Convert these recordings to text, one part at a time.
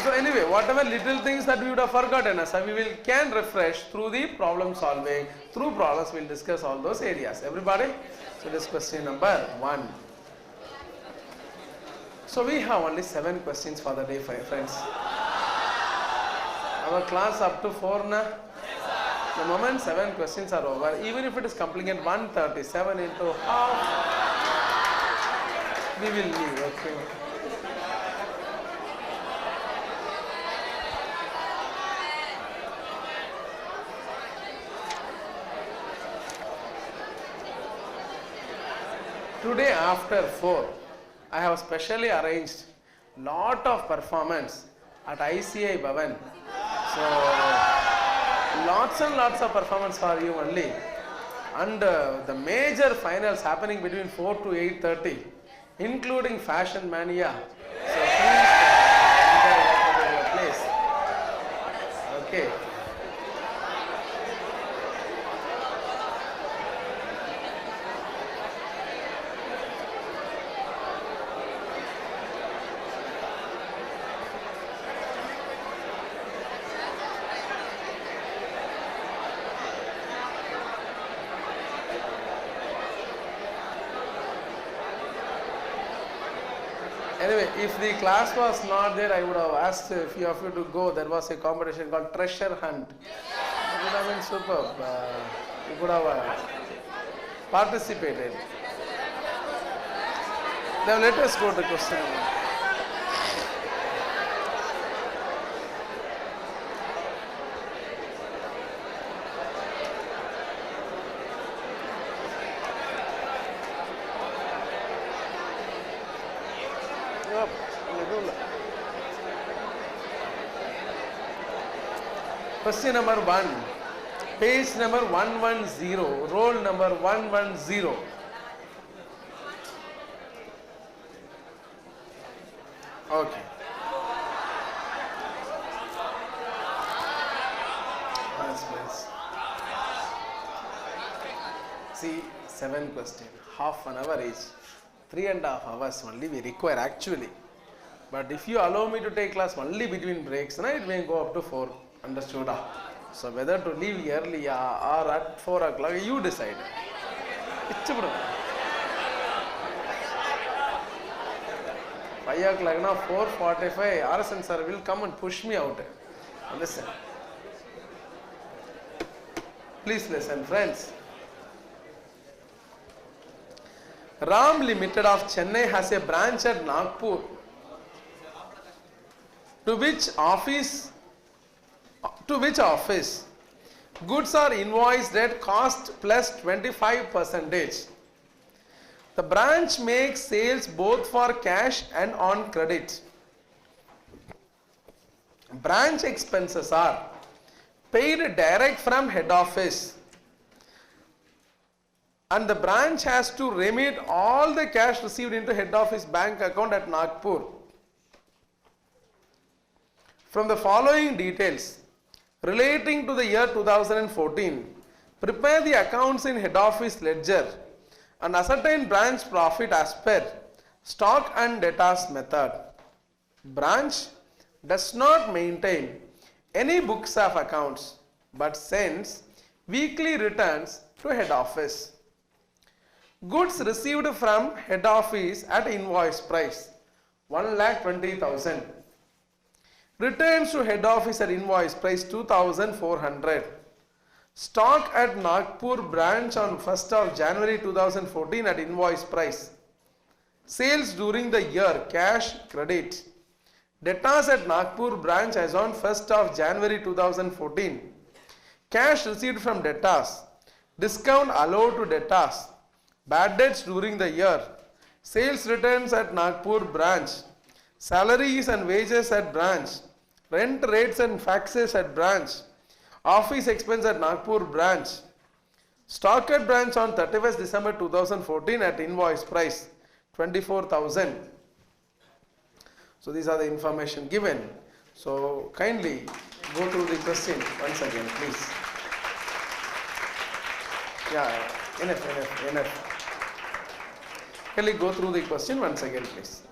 So anyway, whatever little things that we would have forgotten, so we can refresh through the problem solving. Through problems, we'll discuss all those areas. Everybody? So this question number 1. So we have only 7 questions for the day, friends. Our class up to 4 na? The moment 7 questions are over, even if it is completing at 137 into half, we will leave. Okay. Today after 4, I have specially arranged lot of performance at ICI Bhavan. So lots and lots of performance for you only. And the major finals happening between 4 to 8:30, including Fashion Mania. So please enjoy your place. Okay. Anyway, if the class was not there, I would have asked a few of you to go. There was a competition called Treasure Hunt. It would have been superb. You could have participated. Now let us go to question. Question number 1, page number 110, roll number 110. Okay. Yes. See, 7 questions, half an hour each, 3.5 hours only we require actually. But if you allow me to take class only between breaks, it may go up to 4. Understood? So whether to leave early or at 4 o'clock, you decide. 5 o'clock now, 4:45, RSN sir will come and push me out. Listen. Please listen, friends. Ram Limited of Chennai has a branch at Nagpur. To which office goods are invoiced at cost plus 25%. The branch makes sales both for cash and on credit. Branch expenses are paid direct from head office, and the branch has to remit all the cash received into head office bank account at Nagpur. From the following details relating to the year 2014, prepare the accounts in head office ledger and ascertain branch profit as per stock and debtors method. Branch does not maintain any books of accounts but sends weekly returns to head office. Goods received from head office at invoice price 1,20,000. Returns to head office at invoice price 2,400. Stock at Nagpur branch on 1st of January 2014 at invoice price. Sales during the year, cash, credit. Debtors at Nagpur branch as on 1st of January 2014. Cash received from debtors. Discount allowed to debtors. Bad debts during the year. Sales returns at Nagpur branch. Salaries and wages at branch. Rent rates and faxes at branch. Office expense at Nagpur branch. Stock at branch on 31st December 2014 at invoice price 24,000. So these are the information given. So kindly go through the question once again, please. Yeah, enough. Kindly go through the question once again, please.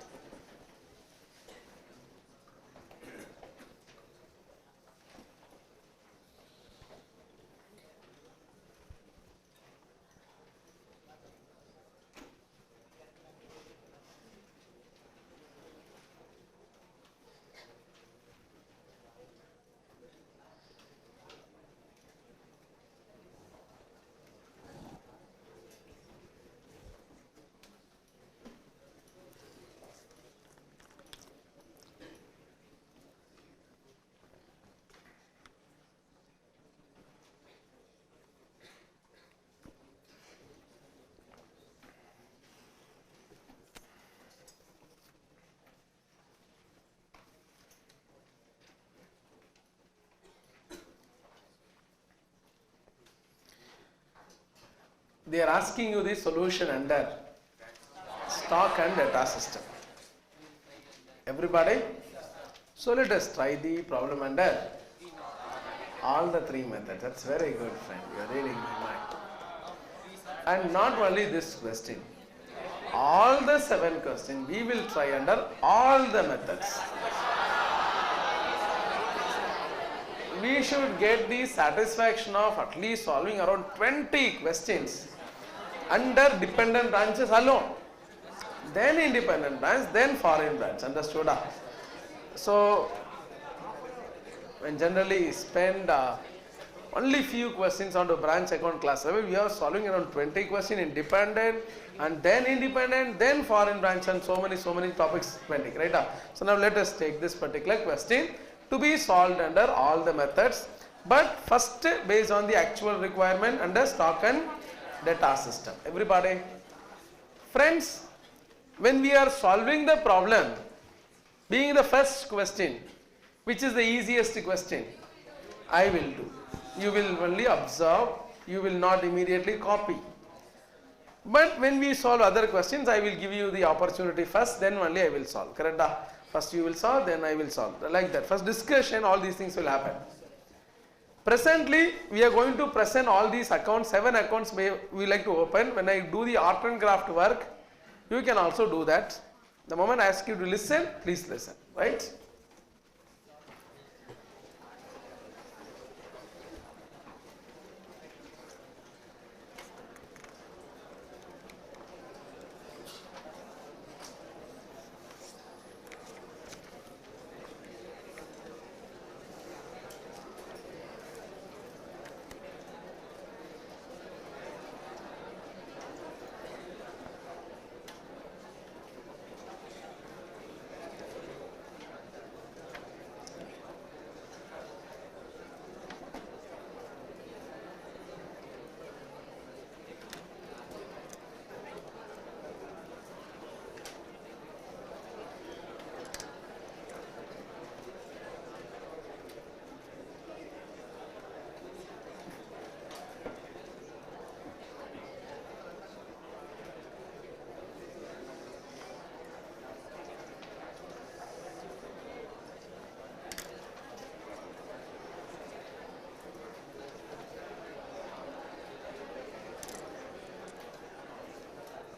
They are asking you the solution under stock and data system. Everybody? So let us try the problem under all the three methods. That's very good, friend. You are reading my mind. And not only this question, all the 7 questions we will try under all the methods. We should get the satisfaction of at least solving around 20 questions under dependent branches alone. Then independent branch, then foreign branch. Understood? So, when generally spend only few questions on the branch account class level, we are solving around 20 questions in dependent and then independent, then foreign branch and so many topics 20, right? So now let us take this particular question to be solved under all the methods, but first based on the actual requirement under stock and data system. Everybody? Friends, when we are solving the problem, being the first question, which is the easiest question, I will do. You will only observe, you will not immediately copy. But when we solve other questions, I will give you the opportunity first, then only I will solve. Correct? First you will solve, then I will solve. Like that. First discussion, all these things will happen. Presently, we are going to present all these accounts, 7 accounts we like to open. When I do the art and craft work, you can also do that. The moment I ask you to listen, please listen. Right?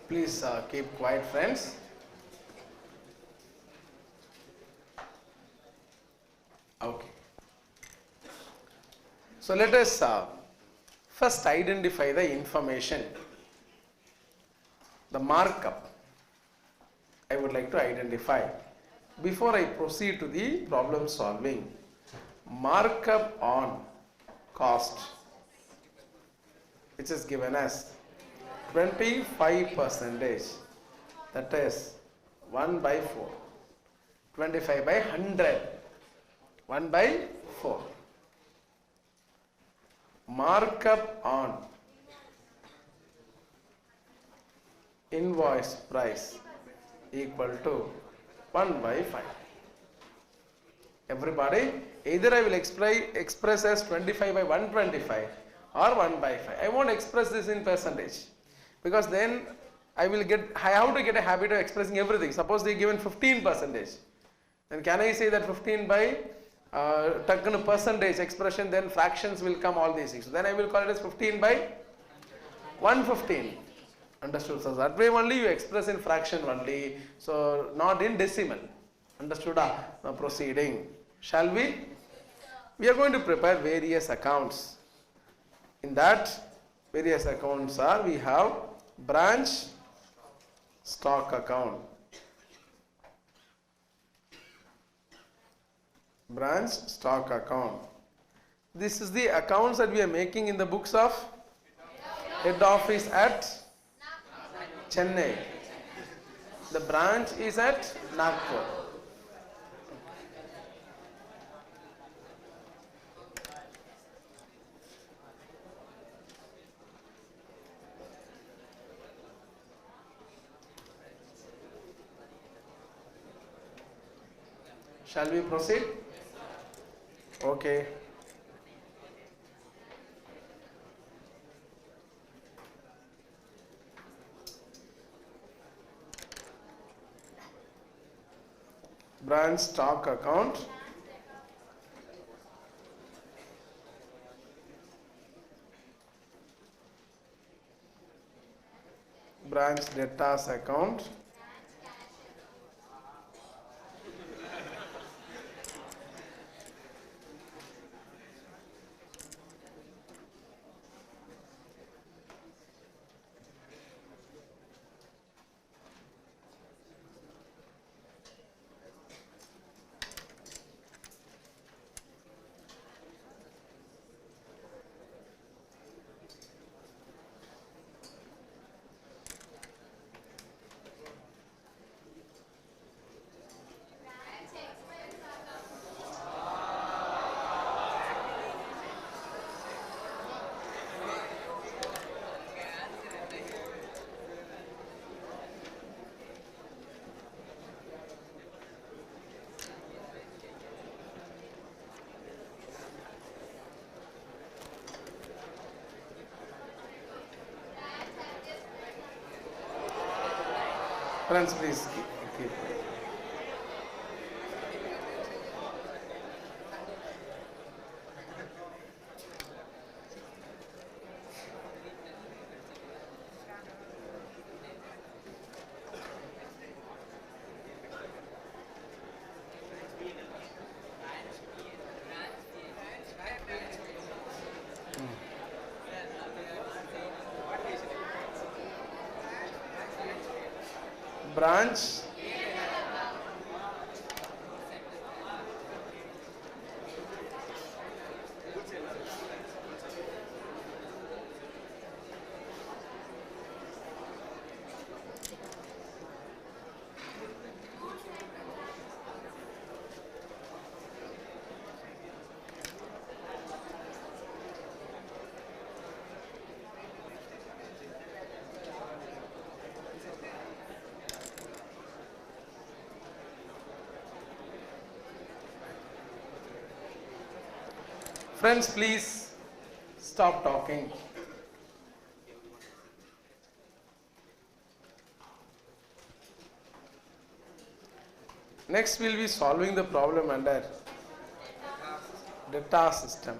Please keep quiet, friends. Okay. So let us first identify the information, the markup I would like to identify. Before I proceed to the problem solving, markup on cost, which is given as 25%, that is 1 by 4, 25 by 100, 1 by 4. Markup on invoice price equal to 1 by 5. Everybody, either I will express as 25 by 125 or 1 by 5. I won't express this in percentage, because then I have to get a habit of expressing everything. Suppose they given 15%, then can I say that 15 by percentage expression, then fractions will come, all these things. So then I will call it as 15 by 115. Understood? So that way only you express in fraction only, so not in decimal. Understood? Now proceeding. Shall we? We are going to prepare various accounts. In that, various accounts are, we have branch stock account, branch stock account. This is the accounts that we are making in the books of head office at Chennai. The branch is at Nagpur. Shall we proceed? Okay. branch stock account, branch debtors account, friends please keep. Branch friends please stop talking. Next we'll be solving the problem under data system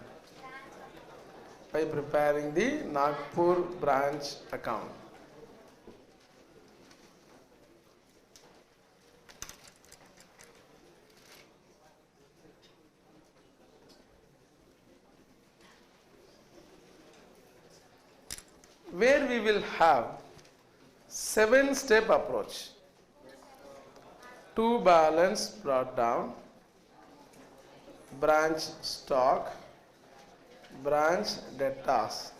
by preparing the Nagpur branch account. Where we will have 7-step approach. To balance brought down, branch stock, branch debtors,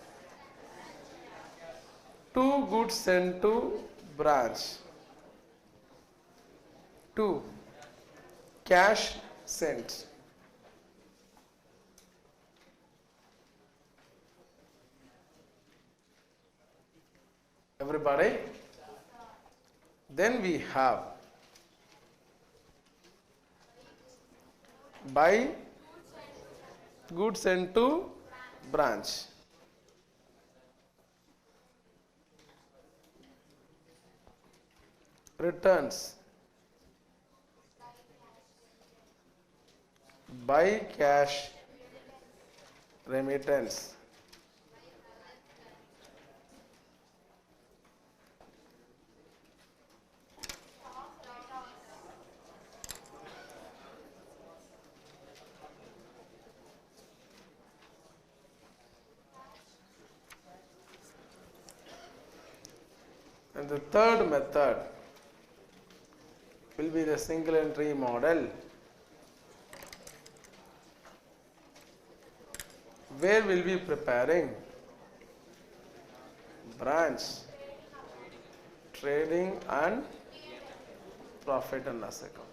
to goods sent to branch, to cash sent. Everybody? Then we have buy goods sent to branch, returns, buy cash remittance, and the third method will be the single entry model, where we'll be preparing branch, trading and profit and loss account.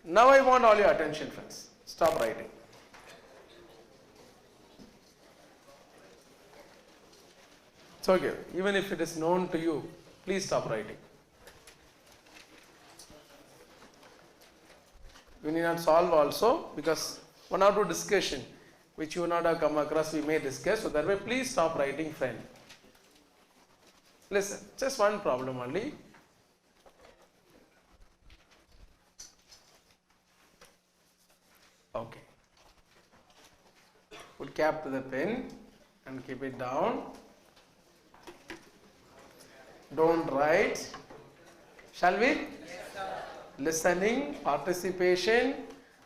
Now I want all your attention, friends. Stop writing. It's okay. Even if it is known to you, please stop writing. You need not solve also, because 1 or 2 discussion which you not have come across, we may discuss. So that way, please stop writing friend. Listen, just one problem only. Okay. Put cap to the pen and keep it down. Don't write. Shall we? Yes, listening, participation,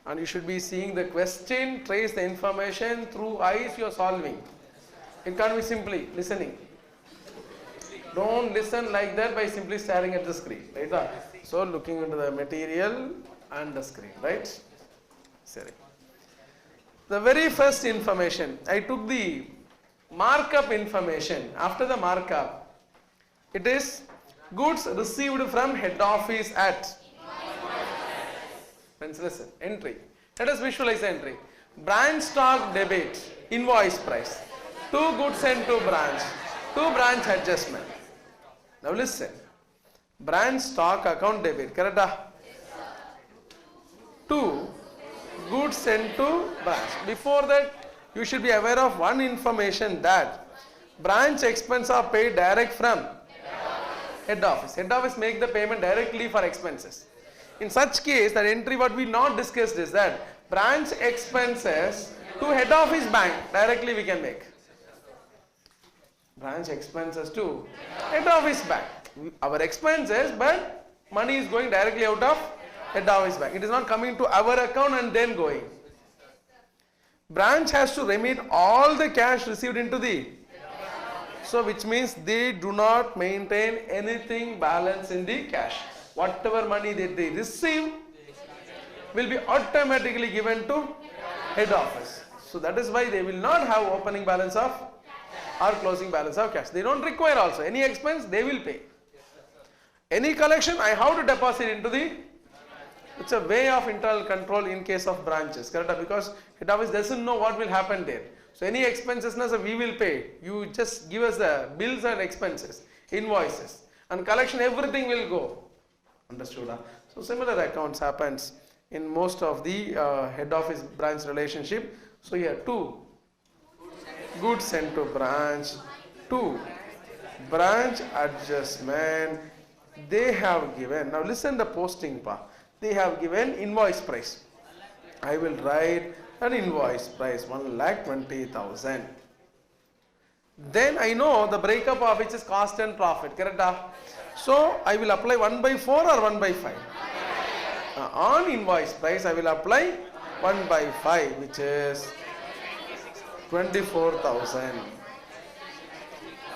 and you should be seeing the question, trace the information through eyes you are solving. It can't be simply listening. Don't listen like that by simply staring at the screen. Right? So looking into the material and the screen. Right? Sorry. The very first information, I took the markup information. After the markup, it is goods received from head office at. Friends, listen. Entry. Let us visualize the entry. Branch stock debit, invoice price. 2 goods sent to branch. 2 branch adjustment. Now listen. Branch stock account debit. Correct? 2 goods sent to branch. Before that, you should be aware of one information, that branch expenses are paid direct from head office. Head office make the payment directly for expenses. In such case, that entry what we not discussed is that branch expenses to head office bank directly we can make. Branch expenses to head office bank. Our expenses, but money is going directly out of head office bank. It is not coming to our account and then going. Branch has to remit all the cash received into the. So which means they do not maintain anything balance in the cash. Whatever money that they receive will be automatically given to head office. So that is why they will not have opening balance of or closing balance of cash. They don't require also. Any expense they will pay. Any collection I have to deposit into the. It's a way of internal control in case of branches. Correct? Because head office doesn't know what will happen there. So any expenses we will pay. You just give us the bills and expenses, invoices, and collection, everything will go. Understood? So similar accounts happens in most of the head office branch relationship. So here 2 goods sent to branch, 2 branch adjustment. They have given. Now listen the posting part. They have given invoice price. I will write an invoice price 1,20,000. Then I know the breakup of which is cost and profit. Correct? So I will apply 1/4 or 1/5. On invoice price I will apply 1/5, which is 24,000.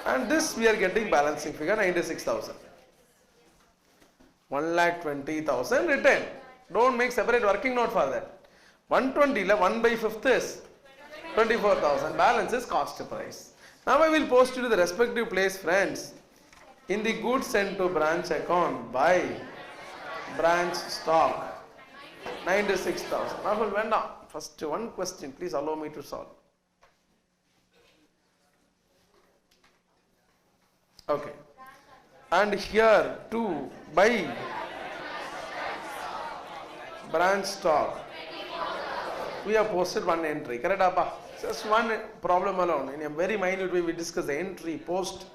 And this we are getting balancing figure 96,000. 1,20,000 written. Don't make separate working note for that. 120 1/5 is 24,000. Balance is cost price. Now I will post you to the respective place, friends, in the goods sent to branch account by branch stock 96,000. Now first one question, please allow me to solve. Okay. And here to by branch stock we have posted one entry. Correct? Just one problem alone. In a very minute way we discuss the entry post.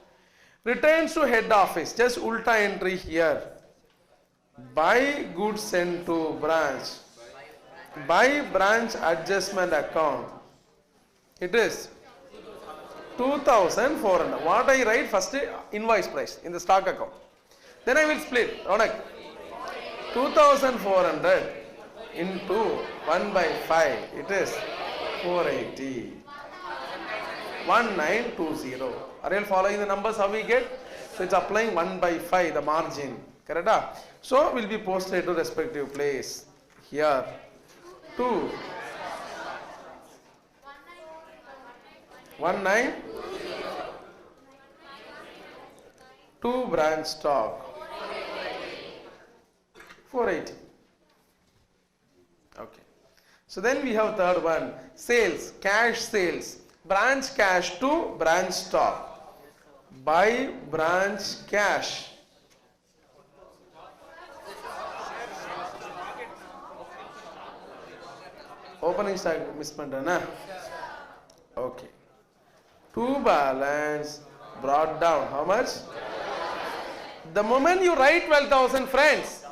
Returns to head office. Just ulta entry here. Buy goods sent to branch. By branch adjustment account. It is 2,400. What I write first, invoice price in the stock account. Then I will split. Ronak. 2,400 into 1/5. It is 480. 1920. Are you following the numbers how we get? So it's applying 1/5 the margin. Correct? So will be posted to respective place. Here 2 2 branch stock 480. Okay. So then we have third one, sales, cash sales, branch cash to branch stock. Buy branch cash. Opening stock miss pandana. Okay. To balance brought down. How much? The moment you write 12,000, friends,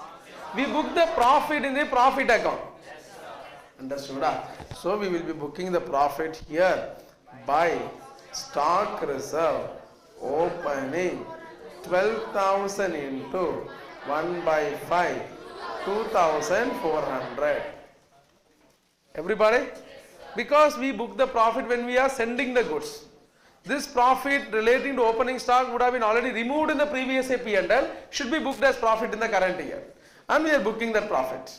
we book the profit in the profit account. Understood? So we will be booking the profit here by stock reserve opening 12,000 into 1 by 5, 2,400. Everybody? Because we book the profit when we are sending the goods. This profit relating to opening stock would have been already removed in the previous year P&L, should be booked as profit in the current year. And we are booking that profit.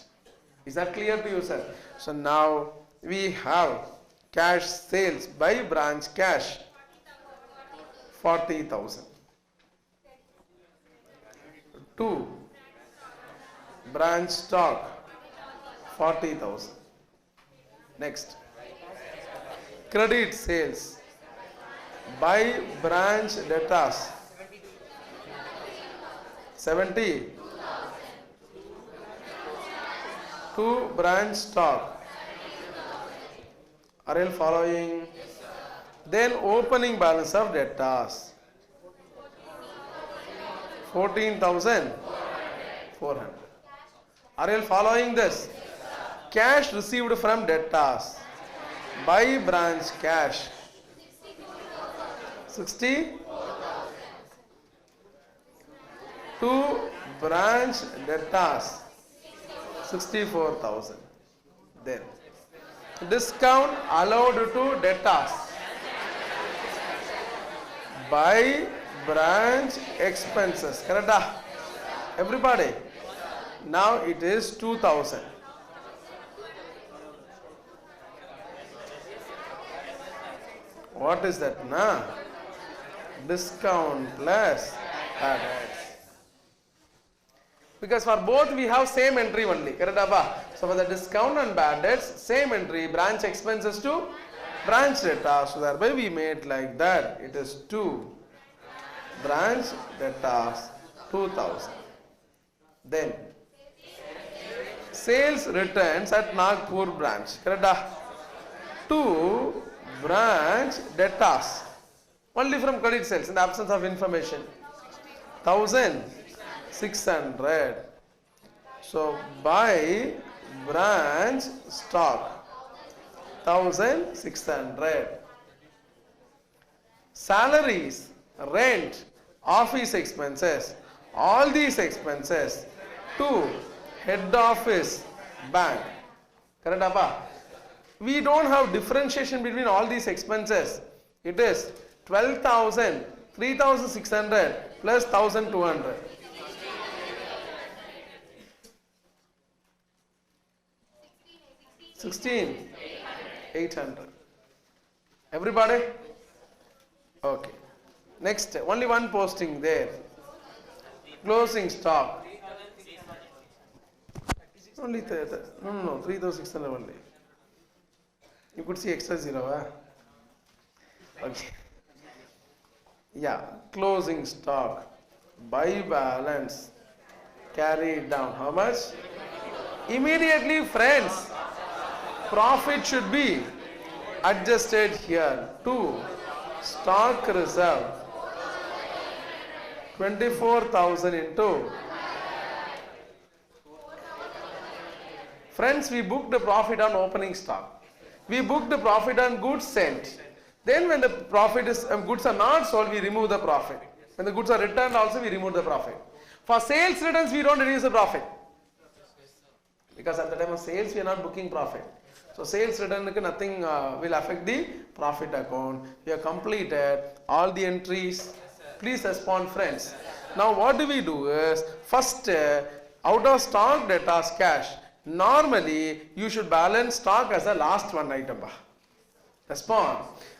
Is that clear to you, sir? So now we have cash sales by branch cash 40,000. 2. Branch stock 40,000. Next. Credit sales by branch debtors 70. 2. Branch stock. Are you following? Then opening balance of debtors 14,400. Are you following this? Cash received from debtors by branch cash 60. 2. Branch debtors 64,000. Then discount allowed to debtors by branch expenses. Correct? Everybody? Now it is 2,000. What is that? Na? Discount plus bad debts. Because for both we have same entry only. Correct? So for the discount and bad debts, same entry, branch expenses to branch debtors. So thereby we made like that. It is 2. Branch debtors 2,000. Then sales returns at Nagpur branch. Correct? 2. Branch debtors. Only from credit sales in the absence of information. 1,600. So by branch stock 1,600. Salaries, rent, office expenses, all these expenses to head office bank. Correct? We don't have differentiation between all these expenses. It is 12,000, 3,600 plus 1,200. $16,800. Everybody? Okay. Next, only one posting there. Closing stock. Only no, 3,600 only. You could see extra zero. Okay. Yeah, closing stock by balance carried down. How much? Immediately, friends, profit should be adjusted here to stock reserve 24,000 into. Friends, we booked the profit on opening stock. We booked the profit on goods sent. Then when the profit is goods are not sold, we remove the profit. When the goods are returned also, we remove the profit. For sales returns, we don't reduce the profit. Because at the time of sales, we are not booking profit. So sales return, nothing will affect the profit account. We have completed all the entries. Please respond, friends. Now what do we do is, first out of stock debtors cash, normally you should balance stock as the last one item. Respond.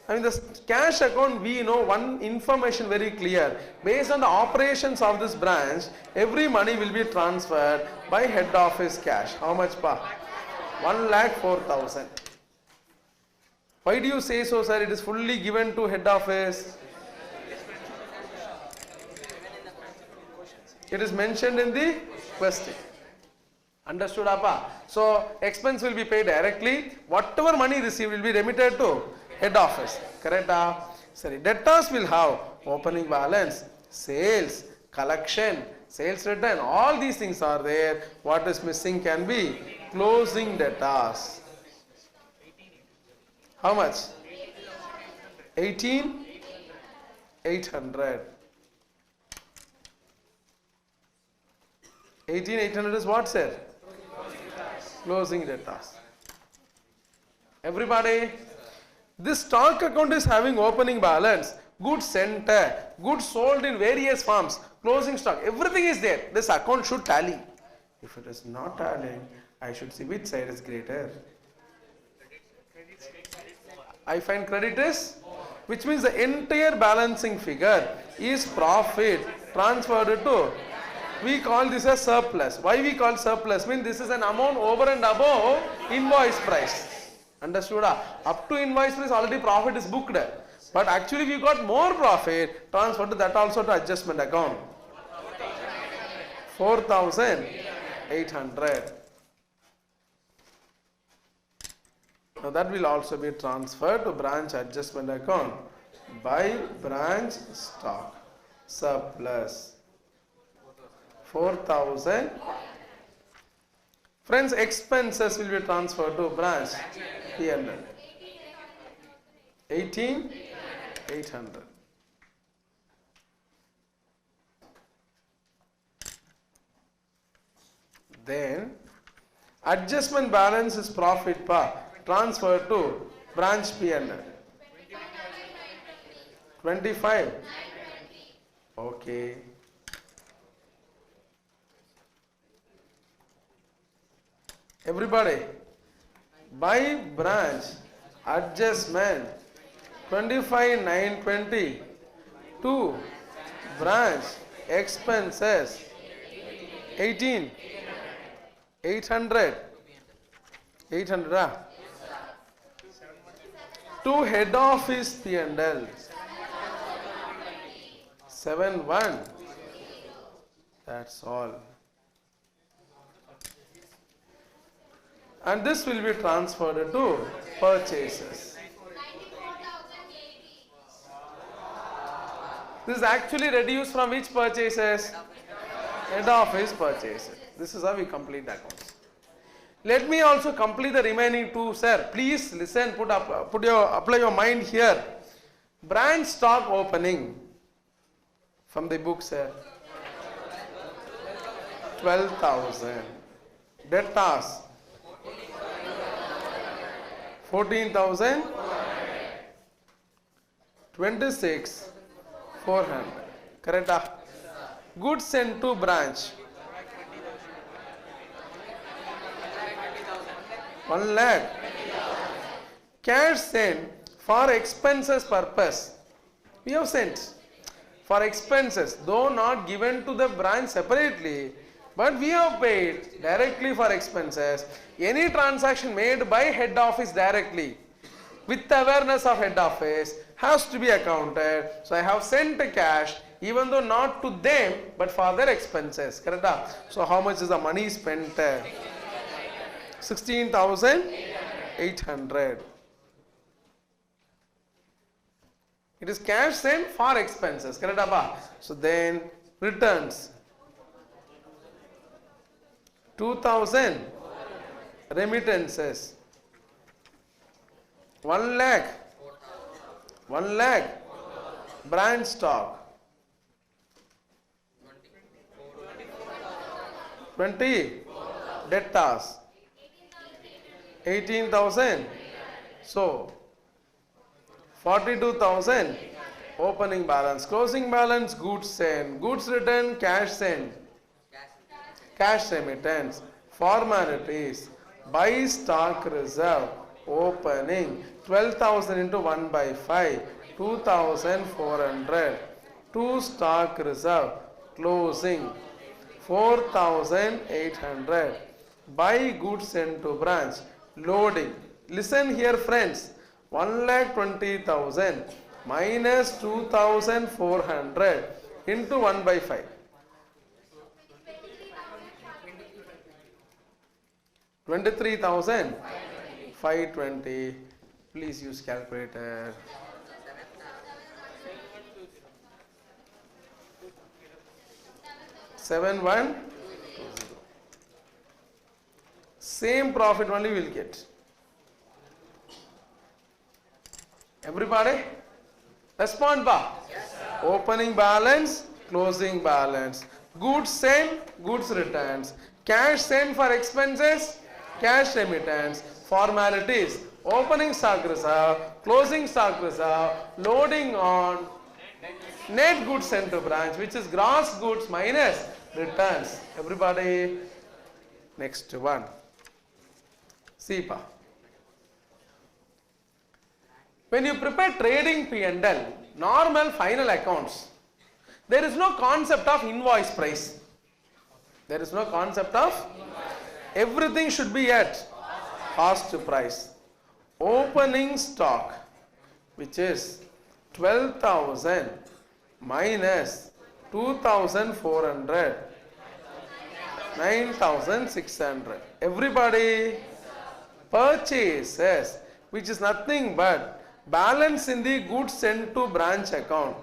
I mean, the cash account, we know one information very clear. Based on the operations of this branch, every money will be transferred by head office cash. How much pa? 1,04,000. Why do you say so, sir? It is fully given to head office. It is mentioned in the question. Understood, Appa? So, expense will be paid directly. Whatever money received will be remitted to Head office. Correct? Sorry. Debtors will have opening balance, sales, collection, sales return. All these things are there. What is missing can be closing debtors. How much? 18,800. 18,800 is what, sir? Closing debtors. Everybody, this stock account is having opening balance, goods sent, goods sold in various forms, closing stock, everything is there. This account should tally. If it is not tallying, I should see which side is greater. I find credit is, which means the entire balancing figure is profit transferred to, we call this as surplus. Why we call surplus? Means this is an amount over and above invoice price. Understood? Up to invoice price already profit is booked. But actually we got more profit, transferred to that also to adjustment account. 4,800. Now that will also be transferred to branch adjustment account by branch stock surplus. 4,000. Friends, expenses will be transferred to branch P&L. 18,800. Then adjustment balance is profit transferred to branch P&L. 25. Okay. Everybody, by branch adjustment 25,920 to branch expenses 18,800. 800 to head office P&L 71. That's all. And this will be transferred to purchases. This is actually reduced from which purchases? Head office purchases. This is how we complete the accounts. Let me also complete the remaining two, sir. Please listen, apply your mind here. Branch stock opening from the book, sir. 12,000. Debtors 14,000. 26,400. Correct? Goods sent to branch 1 lakh. Cash sent for expenses purpose. We have sent for expenses, though not given to the branch separately, but we have paid directly for expenses. Any transaction made by head office directly with awareness of head office has to be accounted. So I have sent cash, even though not to them, but for their expenses. Correct? So how much is the money spent? 16,800. It is cash sent for expenses. Correct? So then returns 2,000. Remittances 1 lakh. 1 lakh. Branch stock 20. Debtors 18,000. So 42,000 opening balance. Closing balance, goods sent, goods return, cash sent, cash remittance, formalities, buy stock reserve, opening 12,000 into 1 by 5, 2,400, to stock reserve, closing 4,800, buy goods sent to branch, loading. Listen here, friends. 1,20,000 minus 2,400 into 1 by 5. 23,520. Please use calculator. Seven one. Same profit only we will get. Everybody? Respond ba. Yes, opening balance, closing balance. Goods sent, goods returns. Cash sent for expenses, cash remittance. Formalities. Opening stock reserve, closing stock reserve, loading on net goods sent to branch, which is gross goods minus returns. Everybody? Next one. See pa. When you prepare trading P&L, normal final accounts, there is no concept of invoice price. There is no concept of, everything should be at cost price. Opening stock, which is 12,000 minus 2,400, 9,600. Everybody? Purchases, which is nothing but balance in the goods sent to branch account.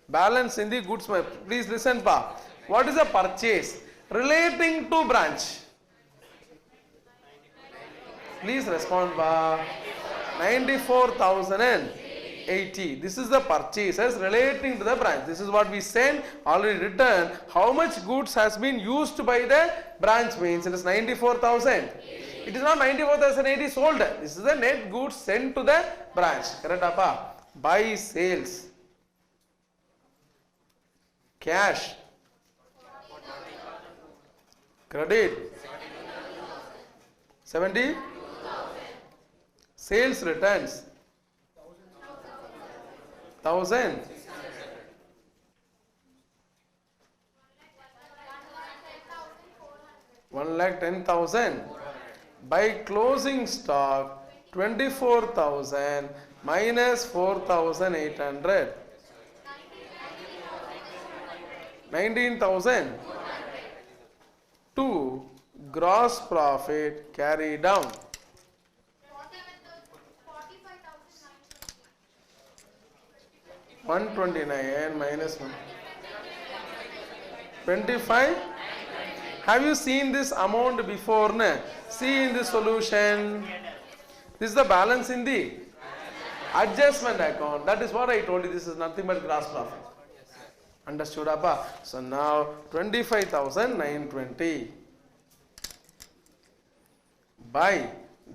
Balance in the goods. Please listen pa. What is a purchase? Relating to branch. Please respond pa. 94,080. This is the purchases relating to the branch. This is what we sent, already written. How much goods has been used by the branch means it is 94,000. It is not 94,080 sold. This is the net goods sent to the branch. Correct apa? Buy sales. Cash. Credit. 70. Sales returns. 1,000. 1,10,000. By closing stock 24,000 minus 4,800. 19,000. 2. Gross profit carry down. 129 minus 1. 25. Have you seen this amount before? Ne? See in the solution. This is the balance in the adjustment account. That is what I told you. This is nothing but gross profit. Understood apa? So now 25,920 by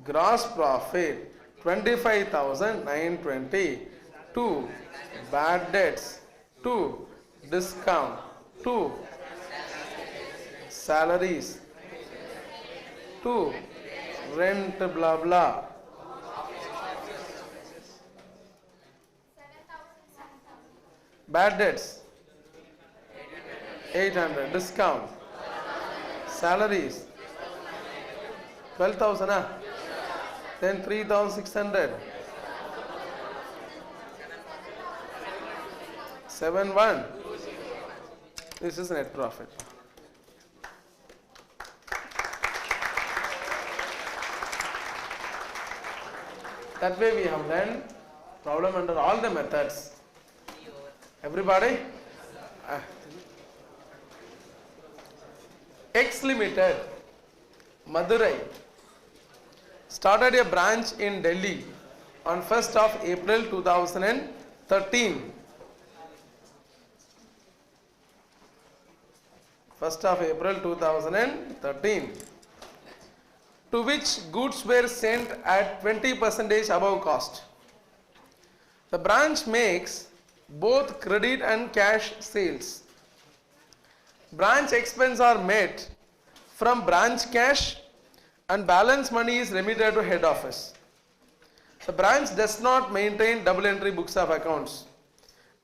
gross profit 25,920 to bad debts, to discount, to salaries, to rent blah blah. Bad debts 800, discount, salaries 12,000, then 3,600, 7,1. This is net profit. That way we have learned problem under all the methods. Everybody? X Limited, Madurai, started a branch in Delhi on 1st of April 2013. 1st of April 2013. To which goods were sent at 20% above cost. The branch makes both credit and cash sales. Branch expenses are met from branch cash and balance money is remitted to head office. The branch does not maintain double entry books of accounts.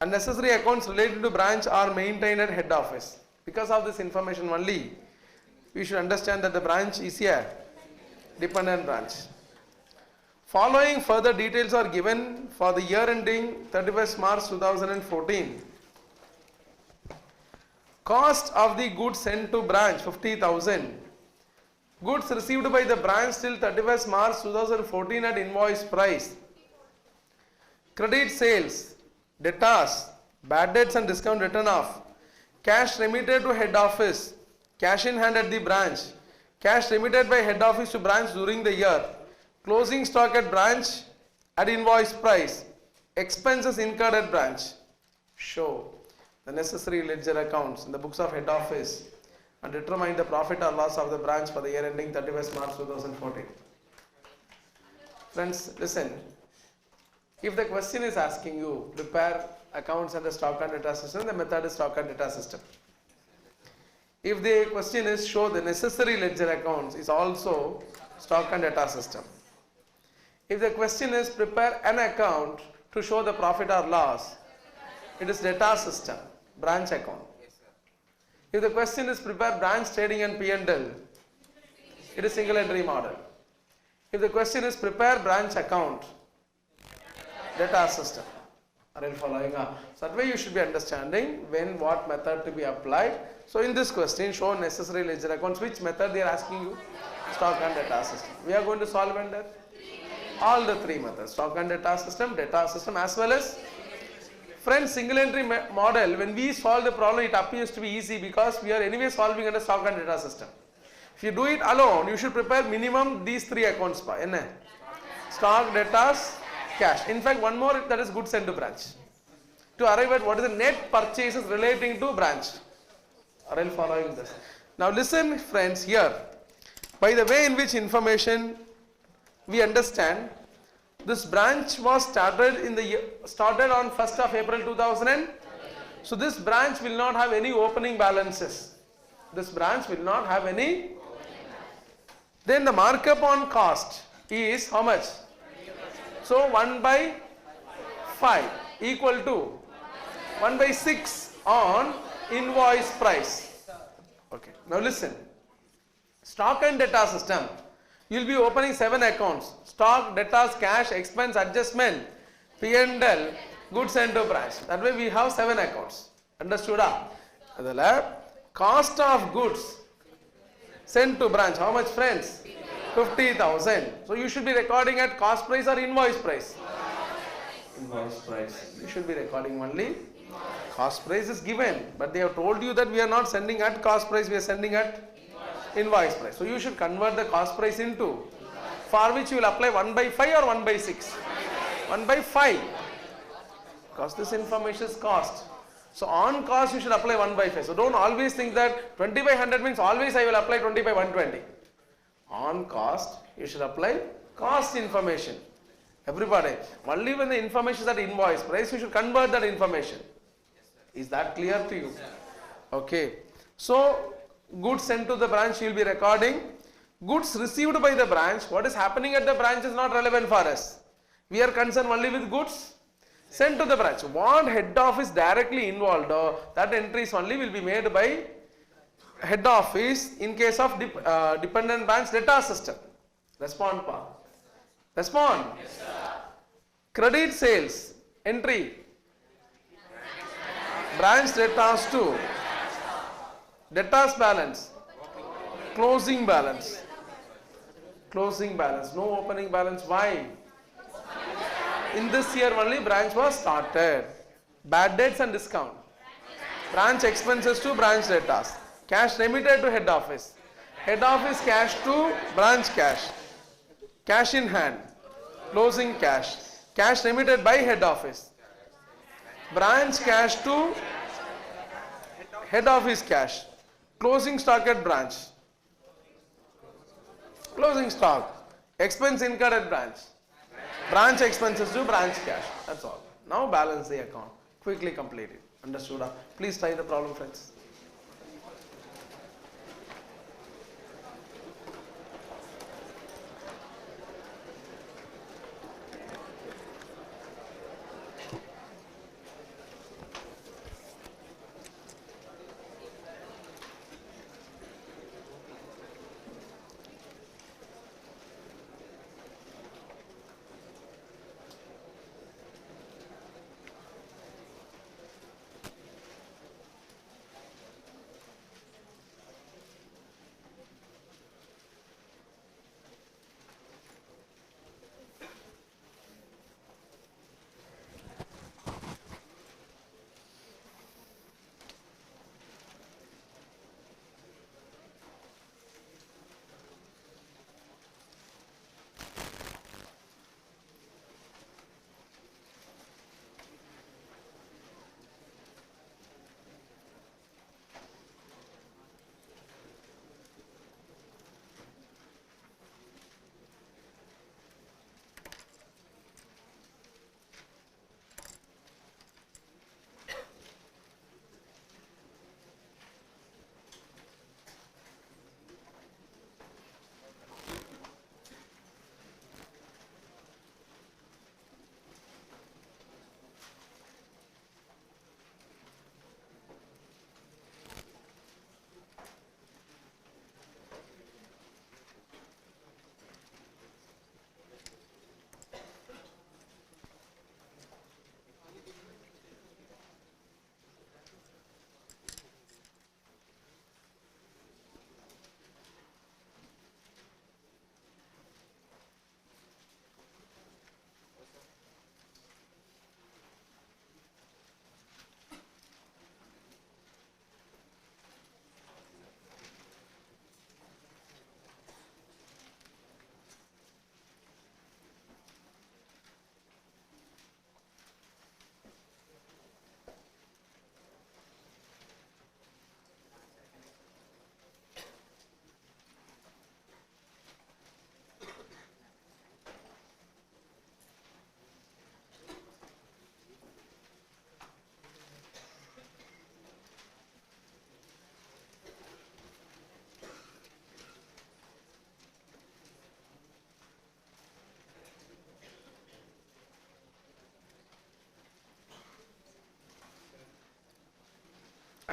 Unnecessary accounts related to branch are maintained at head office. Because of this information only, we should understand that the branch is a dependent branch. Following further details are given for the year ending 31st March 2014. Cost of the goods sent to branch 50,000. Goods received by the branch till 31st March 2014 at invoice price credit sales, debtors, bad debts and discount written off, cash remitted to head office, cash in hand at the branch, cash remitted by head office to branch during the year, closing stock at branch at invoice price, expenses incurred at branch. Show the necessary ledger accounts in the books of head office and determine the profit or loss of the branch for the year ending 31st March 2014. Friends, listen. If the question is asking you, prepare accounts under stock and data system, the method is stock and data system. If the question is show the necessary ledger accounts, is also stock and data system. If the question is prepare an account to show the profit or loss, it is data system, branch account. If the question is prepare branch trading and P&L, it is single entry model. If the question is prepare branch account, data system. Are you following? So that way you should be understanding when what method to be applied. So in this question, show necessary ledger accounts. Which method they are asking you? Stock and data system. We are going to solve under all the three methods. Stock and data system as well as friends, single entry model. When we solve the problem, it appears to be easy because we are anyway solving under stock and data system. If you do it alone, you should prepare minimum these three accounts. Stock, data, cash. In fact, one more, that is goods sent to branch. To arrive at what is the net purchases relating to branch. Are you following this? Now listen friends here. By the way in which information we understand, this branch was started on 1st of April 2000. So this branch will not have any opening balances. This branch will not have any. Then the markup on cost is how much? So 1 by 5 equal to 1 by 6 on invoice price. Okay. Now listen. Stock and data system. You will be opening 7 accounts. Stock, debtors, cash, expense, adjustment, P&L, goods sent to branch. That way we have 7 accounts. Understood? The cost of goods sent to branch. How much friends? 50,000. So you should be recording at cost price or invoice price? Invoice price. You should be recording only. Cost price is given. But they have told you that we are not sending at cost price. We are sending at invoice price. So you should convert the cost price into, for which you will apply 1 by 5 or 1 by 6? 1 by 5. Because this information is cost. So on cost you should apply 1 by 5. So don't always think that 20 by 100 means always I will apply 20 by 120. On cost you should apply cost information. Everybody. Only when the information is at invoice price you should convert that information. Is that clear to you? Okay. So goods sent to the branch you will be recording. Goods received by the branch. What is happening at the branch is not relevant for us. We are concerned only with goods sent to the branch. What head office directly involved, that entries only will be made by head office in case of dependent branch data system. Respond, Pa. Respond. Yes, sir. Credit sales entry. Branch debtors to debtors balance. Closing balance. Closing balance. No opening balance. Why? In this year only branch was started. Bad debts and discount. Branch expenses to branch debtors. Cash remitted to head office. Head office cash to branch cash. Cash in hand. Closing cash. Cash remitted by head office. Branch cash to head office cash. Closing stock at branch. Closing stock. Expense incurred at branch. Branch expenses to branch cash. That's all. Now balance the account. Quickly complete it. Understood? Please try the problem, friends.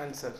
answer.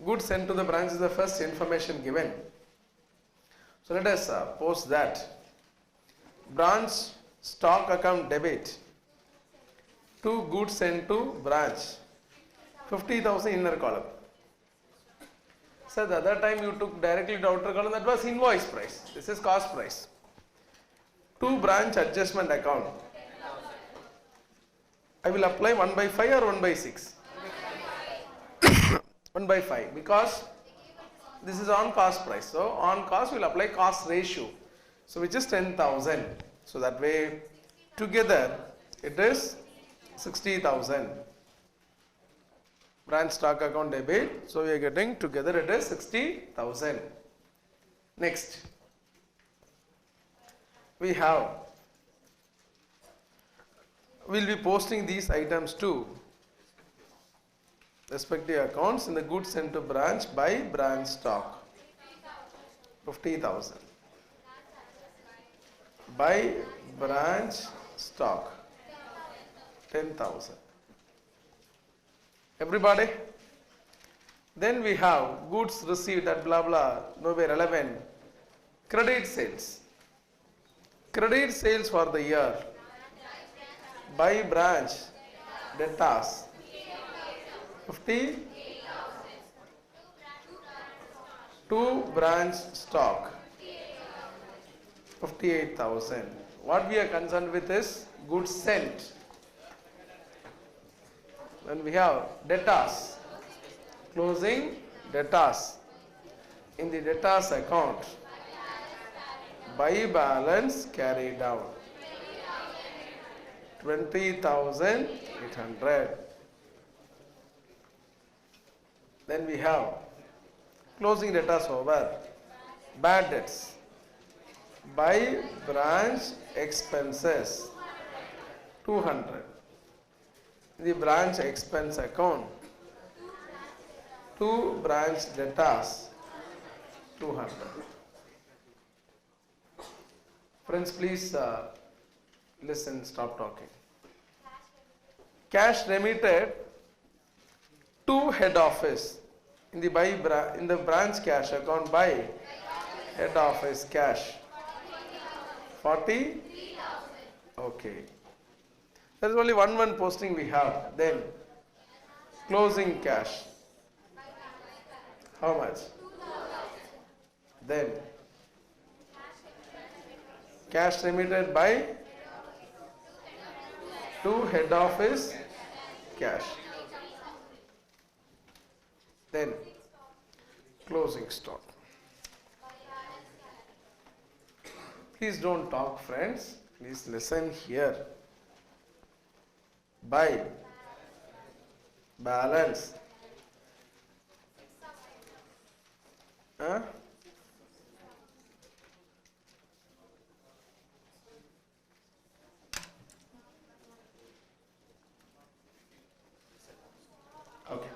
Goods sent to the branch is the first information given. So let us post that. Branch stock account debit. 2 goods sent to branch. 50,000 inner column. So the other time you took directly to outer column, that was invoice price. This is cost price. 2 branch adjustment account. I will apply 1 by 5 or 1 by 6? 1 by 5, because this is on cost price. So on cost we will apply cost ratio. So which is 10,000. So that way together it is 60,000. Branch stock account debit. So we are getting together it is 60,000. Next we have, we will be posting these items to respective accounts in the goods sent to branch by branch stock. 50,000 by branch stock. 10,000. Everybody? Then we have goods received at blah blah, no way relevant. Credit sales. Credit sales for the year by branch debtors. 50. to branch stock 58,000. What we are concerned with is goods sent. Then we have debtors, closing debtors. In the debtors account, by balance carried out 20,800. Then we have closing debtors over bad debts by branch expenses 200. The branch expense account to branch debtors 200. Friends, please listen, stop talking. Cash remitted to head office in the branch cash account by head office cash 40. Okay. There is only one posting we have. Then closing cash. How much? Then cash remitted by to head office cash. Then closing stock. Please don't talk, friends. Please listen here. By balance. Huh? Okay.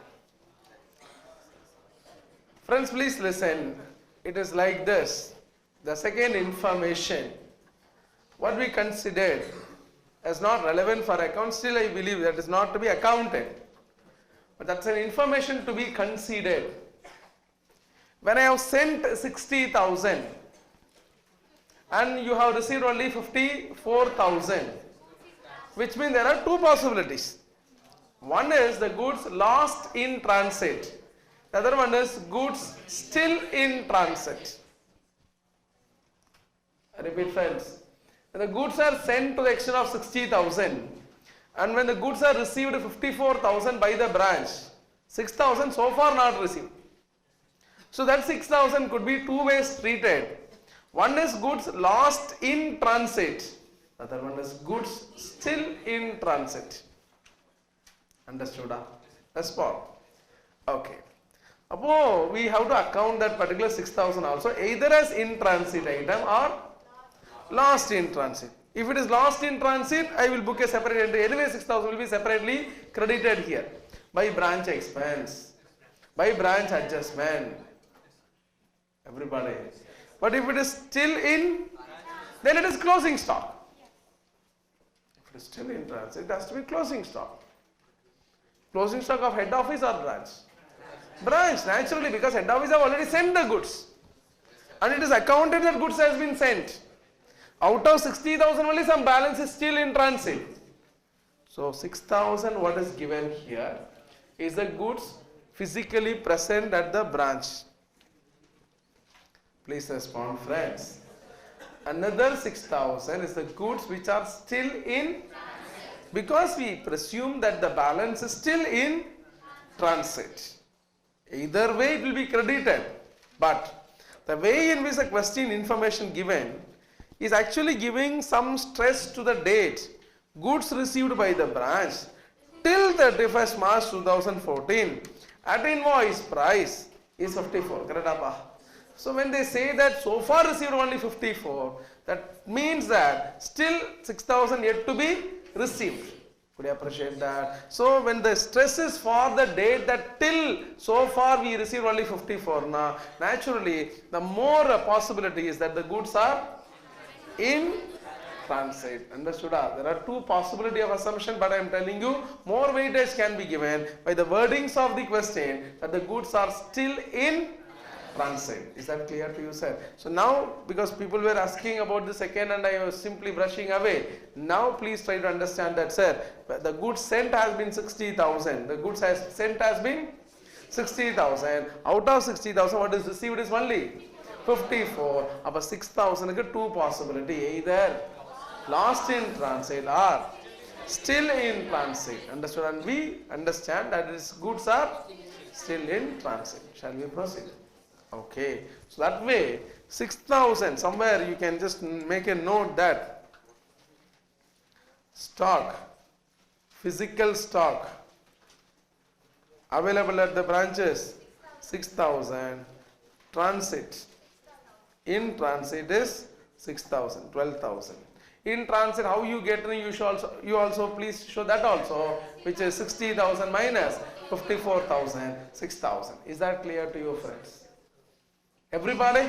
Friends, please listen. It is like this. The second information, what we considered as not relevant for account, still I believe that is not to be accounted. But that's an information to be considered. When I have sent 60,000 and you have received only 54,000, which means there are two possibilities. One is the goods lost in transit. The other one is goods still in transit. I repeat, friends. When the goods are sent to the extent of 60,000 and when the goods are received 54,000 by the branch, 6,000 so far not received. So that 6,000 could be two ways treated. One is goods lost in transit. The other one is goods still in transit. Understood? Respond. Okay. Above, we have to account that particular 6,000 also either as in transit item or lost in transit. If it is lost in transit, I will book a separate entry. Anyway, 6,000 will be separately credited here by branch expense, by branch adjustment. Everybody. But if it is still in, then it is closing stock. If it is still in transit, it has to be closing stock. Closing stock of head office or branch? Branch, naturally, because head office have already sent the goods. And it is accounted that goods has been sent. Out of 60,000 only some balance is still in transit. So 6,000 what is given here is the goods physically present at the branch. Please respond, friends. Another 6,000 is the goods which are still in, because we presume that the balance is still in transit. Either way it will be credited, but the way in which the question information given is actually giving some stress to the date goods received by the branch till 31st March 2014 at invoice price is 54. Correct? So when they say that so far received only 54, that means that still 6,000 yet to be received. Could you appreciate that? So when the stress is for the date that till so far we received only 54, now naturally the more possibility is that the goods are in transit. Understood? There are two possibility of assumption, but I am telling you more weightage can be given by the wordings of the question that the goods are still in transit. Is that clear to you, sir? So now, because people were asking about the second and I was simply brushing away, now please try to understand that, sir, the goods sent has been 60,000. The goods sent has been 60,000. Out of 60,000, what is received is only 54. About 6,000, two possibility. Either lost in transit or still in transit. Understood? And we understand that its goods are still in transit. Shall we proceed? Okay. So that way, 6,000, somewhere you can just make a note that stock, physical stock available at the branches 6,000, transit, in transit is 6,000, 12,000. In transit, how you get in, you also please show that also, which is 60,000 minus 54,000, 6,000. Is that clear to you, friends? Everybody?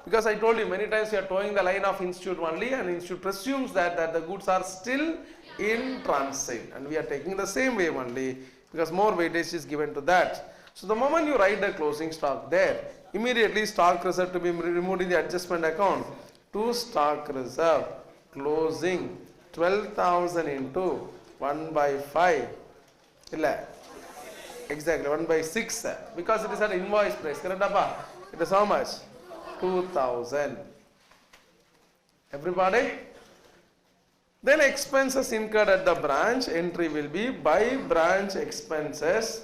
Because I told you many times you are towing the line of institute only, and institute presumes that the goods are still in transit, and we are taking the same way only because more weightage is given to that. So the moment you write the closing stock there, immediately stock reserve to be removed in the adjustment account. To stock reserve closing 12,000 into 1 by 5. Exactly 1 by 6 because it is an invoice price. Correct? It is how much? 2,000. Everybody? Then expenses incurred at the branch entry will be by branch expenses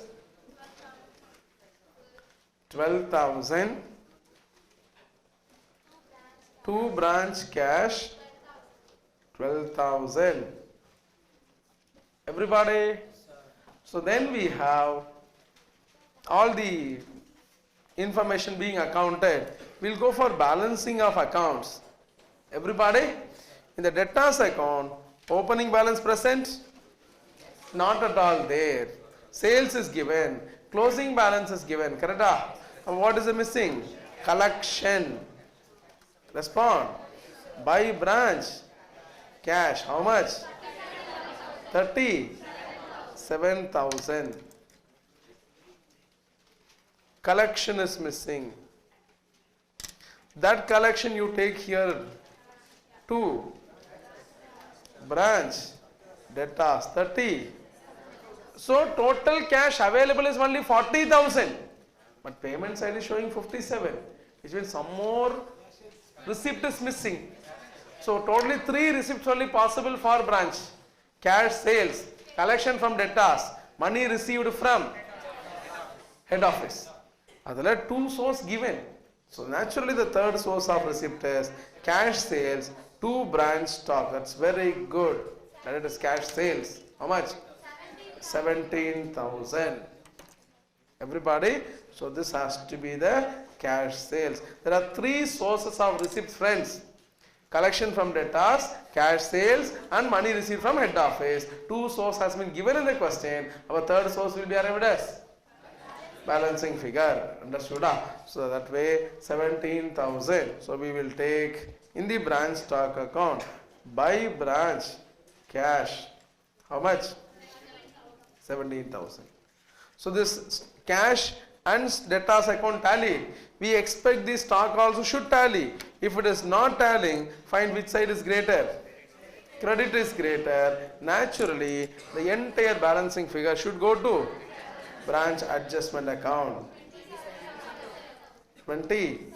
12,000, to branch cash 12,000. Everybody? So then we have all the information being accounted. We'll go for balancing of accounts. Everybody? In the debtors account, opening balance present? Not at all there. Sales is given. Closing balance is given. Correct? And what is the missing? Collection. Respond. By branch. Cash. How much? 37,000. Collection is missing. That collection you take here to branch debtors 30. So total cash available is only 40,000, but payment side is showing 57, which means some more receipt is missing. So totally 3 receipts only possible for branch: cash sales, collection from debtors, money received from head office. Other 2 source given. So naturally the third source of receipt is cash sales to branch stock. That's very good. And it is cash sales. How much? 17,000. Everybody? So this has to be the cash sales. There are 3 sources of receipts, friends. Collection from debtors, cash sales, and money received from head office. 2 sources has been given in the question. Our third source will be arrived as balancing figure. Understood? So that way 17,000. So we will take in the branch stock account by branch cash. How much? 17,000. So this cash and debtors account tally. We expect the stock also should tally. If it is not tallying, find which side is greater. Credit is greater. Naturally, the entire balancing figure should go to branch adjustment account. 20.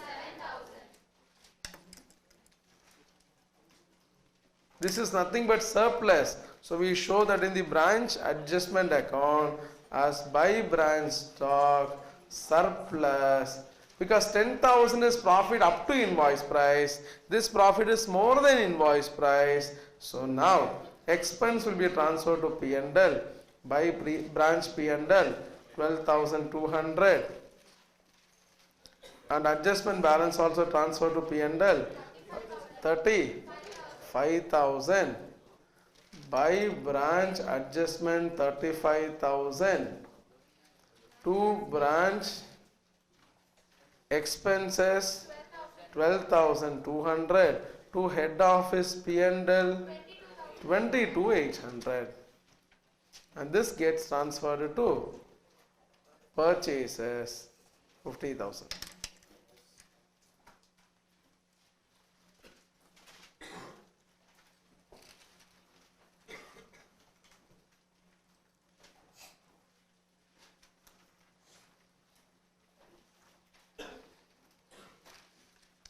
This is nothing but surplus. So we show that in the branch adjustment account as by branch stock surplus, because 10,000 is profit up to invoice price. This profit is more than invoice price. So now expense will be transferred to P&L by branch P&L 12,200, and adjustment balance also transferred to P&L 35,000 by branch adjustment 35,000 to branch expenses 12,200 to head office P&L 22,800, and this gets transferred to purchases 50,000.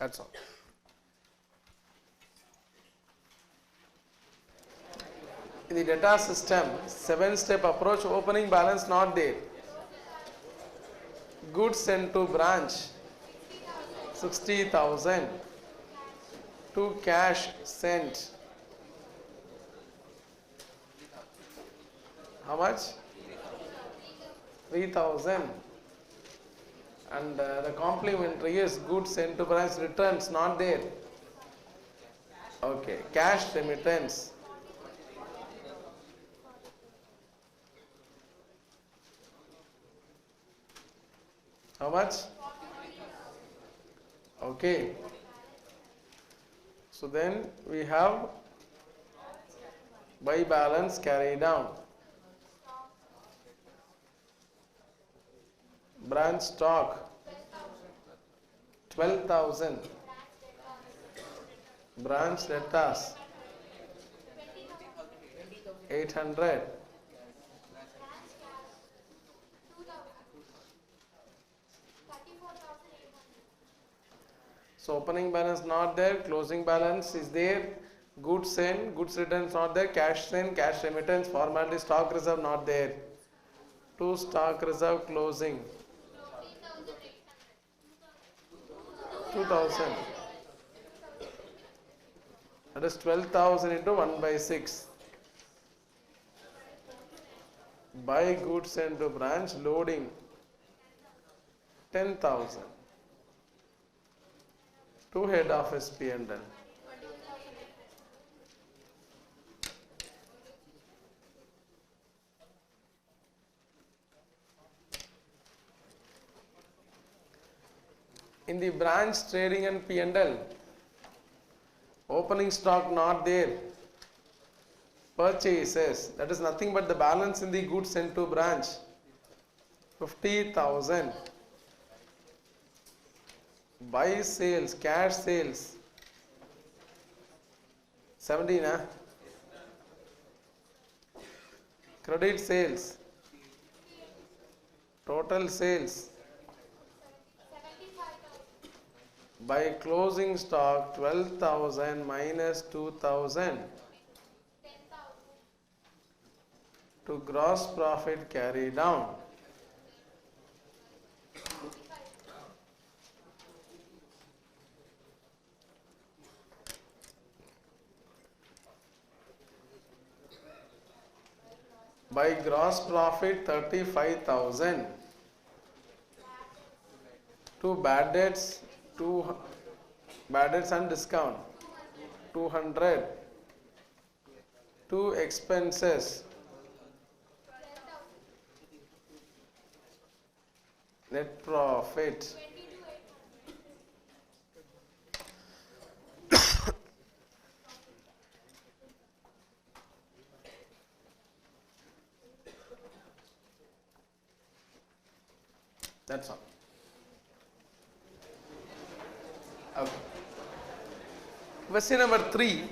That's all. In the data system, 7-step approach, opening balance not there. Goods sent to branch 60,000. To cash sent. How much? 3,000. And the complementary is goods sent to branch, returns not there. Okay, cash remittance. How much? Okay. So then we have by balance carry down. Branch stock 12,000. Branch debtors 800. So opening balance not there, closing balance is there, goods sent, goods returns not there, cash sent, cash remittance, formality, stock reserve not there. To stock reserve closing 2,000. That is 12,000 into 1 by 6. Buy goods sent to branch, loading 10,000. To head office P&L. In the branch trading and P&L, opening stock not there. Purchases, that is nothing but the balance in the goods sent to branch 50,000. Buy sales, cash sales 17. Credit sales, total sales. By closing stock 12,000 minus 2,000. To gross profit carry down. By gross profit 35,000. To bad debts, bad debts and discount 200. To expenses, net profit that's all. Okay. Question number 3,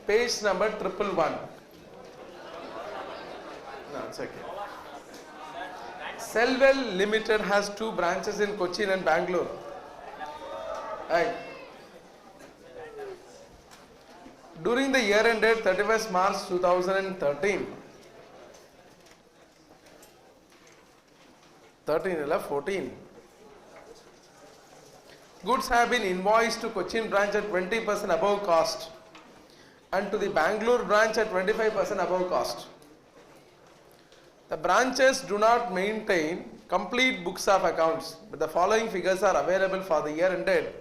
page number 111. No, it's okay. Selwell Limited has 2 branches in Cochin and Bangalore. Right. During the year ended 31st March 2013, 14. Goods have been invoiced to Cochin branch at 20% above cost and to the Bangalore branch at 25% above cost. The branches do not maintain complete books of accounts, but the following figures are available for the year ended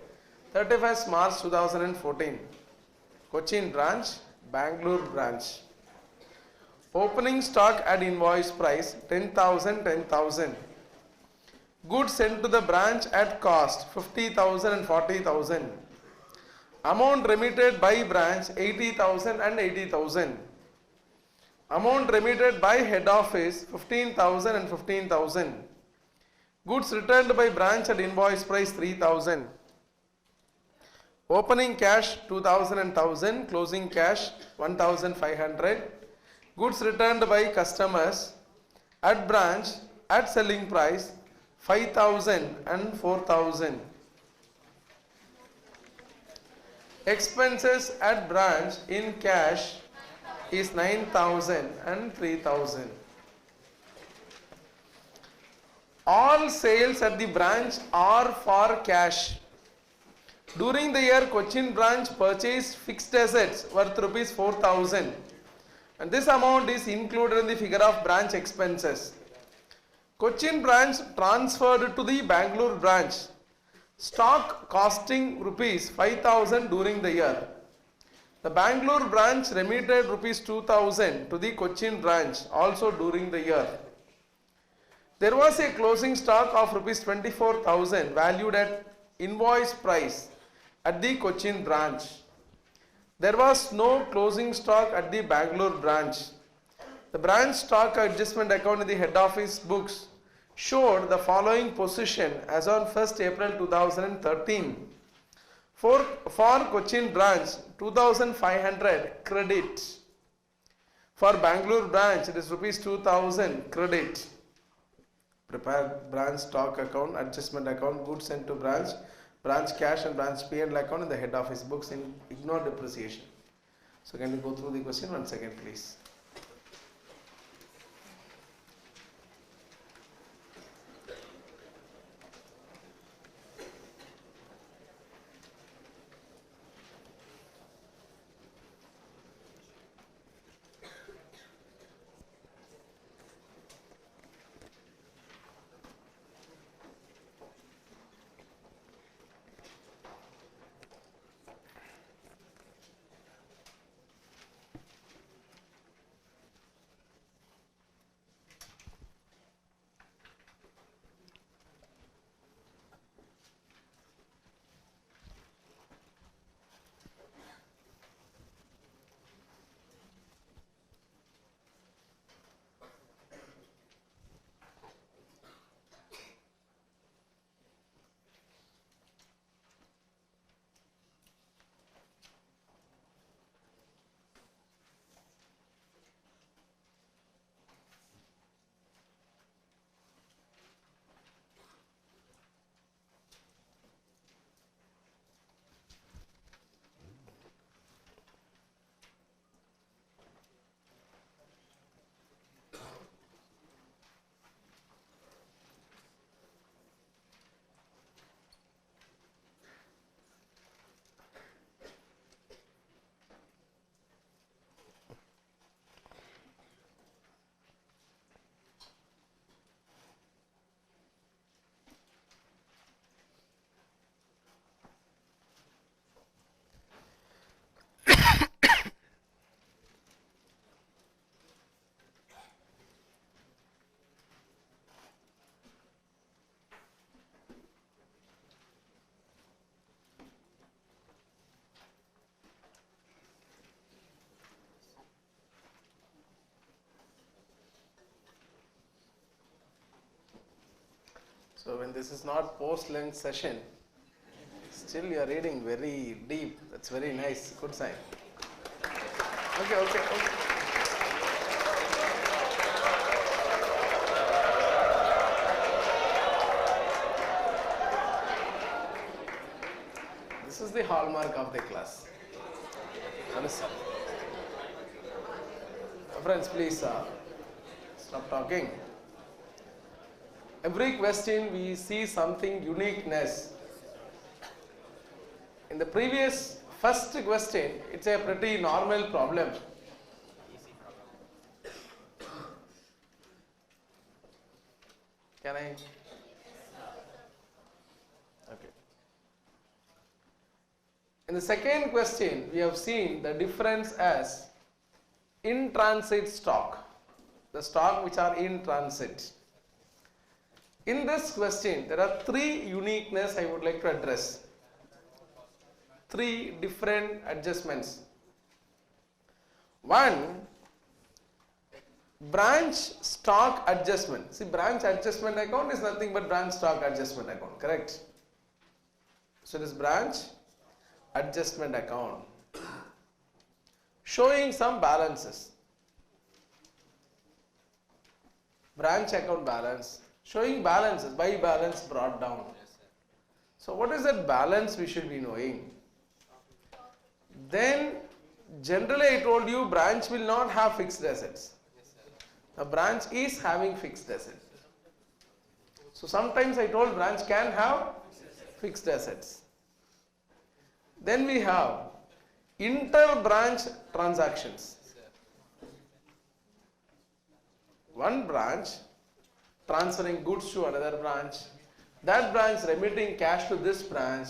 31st March 2014. Cochin branch, Bangalore branch. Opening stock at invoice price 10,000, 10,000. Goods sent to the branch at cost 50,000 and 40,000. Amount remitted by branch 80,000 and 80,000. Amount remitted by head office 15,000 and 15,000. Goods returned by branch at invoice price 3,000. Opening cash 2,000 and 1,000. Closing cash 1,500. Goods returned by customers at branch at selling price 5,000 and 4,000. Expenses at branch in cash is 9,000 and 3,000. All sales at the branch are for cash. During the year, Cochin branch purchased fixed assets worth rupees 4,000 and this amount is included in the figure of branch expenses. Cochin branch transferred to the Bangalore branch stock costing rupees 5,000 during the year. The Bangalore branch remitted rupees 2,000 to the Cochin branch also during the year. There was a closing stock of rupees 24,000 valued at invoice price at the Cochin branch. There was no closing stock at the Bangalore branch. The branch stock adjustment account in the head office books showed the following position as on 1st April 2013. For Cochin branch, 2,500 credit. For Bangalore branch, it is rupees 2,000 credit. Prepare branch stock account, adjustment account, goods sent to branch cash and branch P&L account in the head office books in ignore depreciation. So can you go through the question once again, please? So when this is not post-lunch session, still you are reading very deep. That's very nice. Good sign. Okay. This is the hallmark of the class. Understand? Friends, please stop talking. Every question we see something uniqueness. In the previous first question, it's a pretty normal problem. Can I? Okay. In the second question, we have seen the difference as in transit stock, the stock which are in transit. In this question, there are three uniqueness I would like to address. Three different adjustments. One, branch stock adjustment. See, branch adjustment account is nothing but branch stock adjustment account, correct? So, this branch adjustment account showing some balances. Branch account balance showing balances, by balance brought down. So what is that balance we should be knowing? then generally I told you branch will not have fixed assets. The branch is having fixed assets. So sometimes I told branch can have fixed assets. Then we have inter-branch transactions. One branch transferring goods to another branch, that branch remitting cash to this branch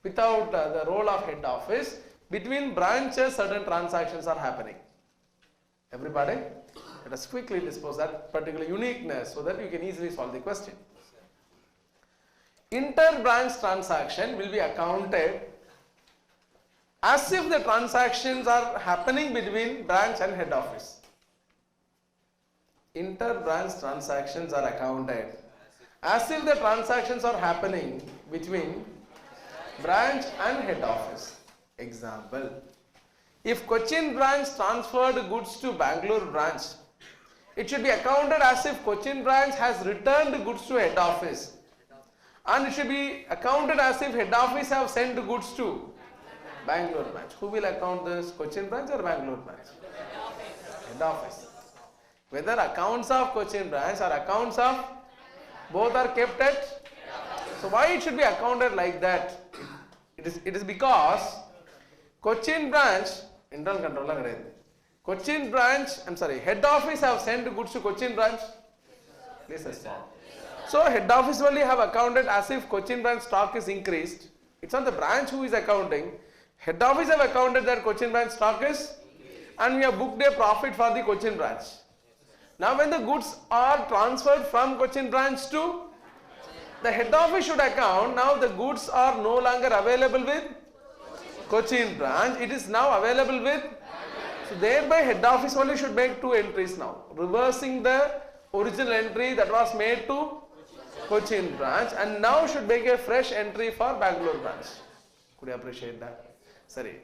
without the role of head office. Between branches certain transactions are happening. Everybody, let us quickly dispose that particular uniqueness so that you can easily solve the question. Inter-branch transaction will be accounted as if the transactions are happening between branch and head office. Inter-branch transactions are accounted as if the transactions are happening between branch and head office. Example, if Cochin branch transferred goods to Bangalore branch, it should be accounted as if Cochin branch has returned goods to head office, and it should be accounted as if head office have sent goods to Bangalore branch. Who will account this, Cochin branch or Bangalore branch? Head office. Whether accounts of Cochin branch or accounts of both are kept at. So why it should be accounted like that? It is because Cochin branch internal controller. Cochin branch, head office have sent goods to Cochin branch. Please respond. So head office only have accounted as if Cochin branch stock is increased. It's not the branch who is accounting. Head office have accounted that Cochin branch stock is, and we have booked a profit for the Cochin branch. Now when the goods are transferred from Cochin branch to the head office should account, now the goods are no longer available with Cochin branch, it is now available with, so thereby head office only should make two entries now, reversing the original entry that was made to Cochin branch, and now should make a fresh entry for Bangalore branch. Could you appreciate that? Sorry.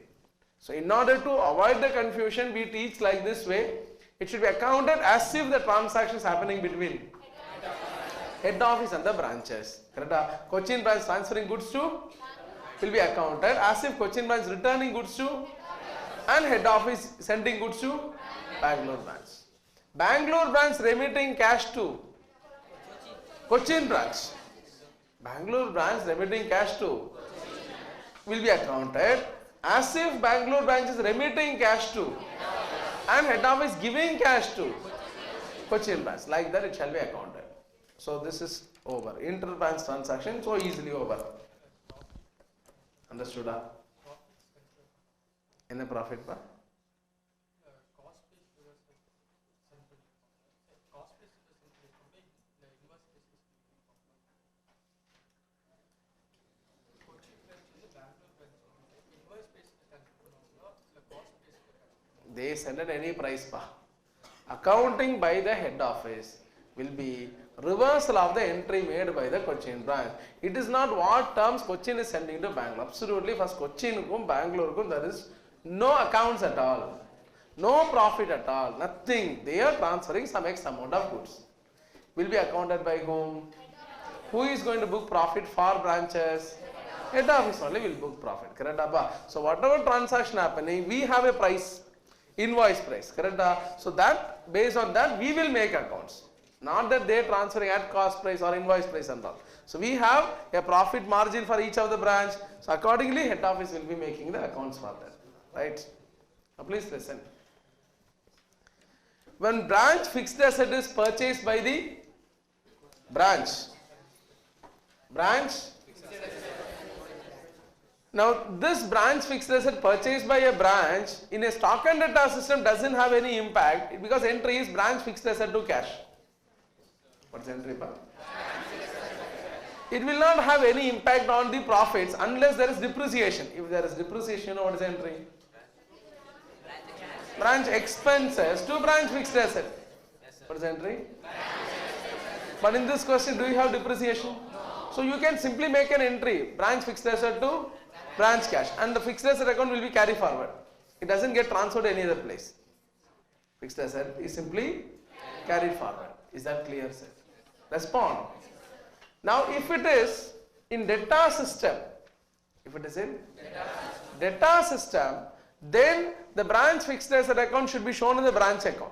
So in order to avoid the confusion, we teach like this way. It should be accounted as if the transaction is happening between head office and the branches. Correct? Cochin branch transferring goods to will be accounted as if Cochin branch returning goods to, and head office sending goods to Bangalore branch. Bangalore branch remitting cash to Cochin branch. Bangalore branch remitting cash to will be accounted as if Bangalore branch is remitting cash to and head office giving cash to Cochin branch. Like that it shall be accounted. So this is over. Inter-branch transaction so easily over. Understood? In the profit part? They send at any price pa. Accounting by the head office will be reversal of the entry made by the Cochin branch. It is not what terms Cochin is sending to Bangalore. Absolutely, first Cochin kum Bangalore kum there is no accounts at all, no profit at all, nothing. They are transferring some X amount of goods. Will be accounted by whom? Who is going to book profit for branches? Head office only will book profit. Correct, Abba? So whatever transaction happening, we have a price. Invoice price, correct? So that based on that we will make accounts, not that they are transferring at cost price or invoice price and all. So we have a profit margin for each of the branch. So accordingly head office will be making the accounts for that, right? Now please listen. When branch fixed asset is purchased by the branch, now this branch fixed asset purchased by a branch in a stock and data system doesn't have any impact because entry is branch fixed asset to cash. What's entry part? It will not have any impact on the profits unless there is depreciation. If there is depreciation, what is entry? Branch expenses to branch fixed asset. What is entry? But in this question, do you have depreciation? So you can simply make an entry, branch fixed asset to branch cash, and the fixed asset account will be carried forward. It doesn't get transferred to any other place. Fixed asset is simply carried forward. Is that clear, sir? Respond. Now if it is in data system, if it is in data system, then the branch fixed asset account should be shown in the branch account.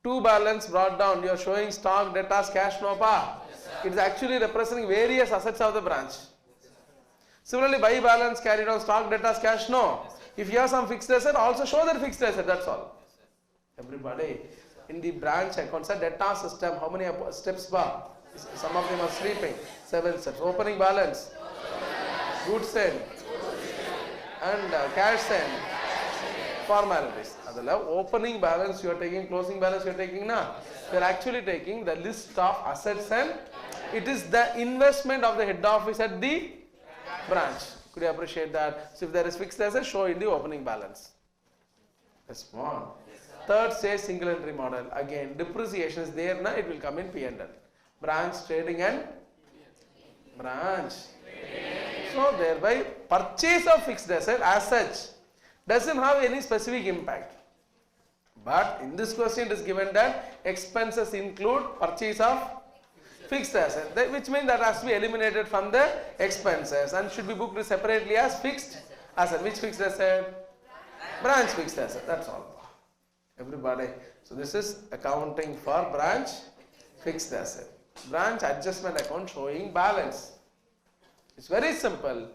To balance brought down, you are showing stock, debtors, cash, no pa. It is actually representing various assets of the branch. Similarly, buy balance carried on, stock, debtors, cash, no. If you have some fixed asset, also show that fixed asset, that's all. Everybody, in the branch accounts, a data system, how many steps bar? Some of them are sleeping. 7 steps. Opening balance, goods send, and cash send, formalities. Opening balance you are taking, closing balance you are taking now. You are actually taking the list of assets and it is the investment of the head office at the branch. Could you appreciate that? So if there is fixed asset, show in the opening balance. That's one. Third stage single entry model. Again, depreciation is there now, it will come in P&L. Branch trading and branch. So thereby purchase of fixed asset as such doesn't have any specific impact. But in this question it is given that expenses include purchase of fixed asset, which means that has to be eliminated from the expenses and should be booked separately as fixed asset. Which fixed asset? Branch fixed asset. That's all. Everybody. So this is accounting for branch fixed asset. Branch adjustment account showing balance. It's very simple.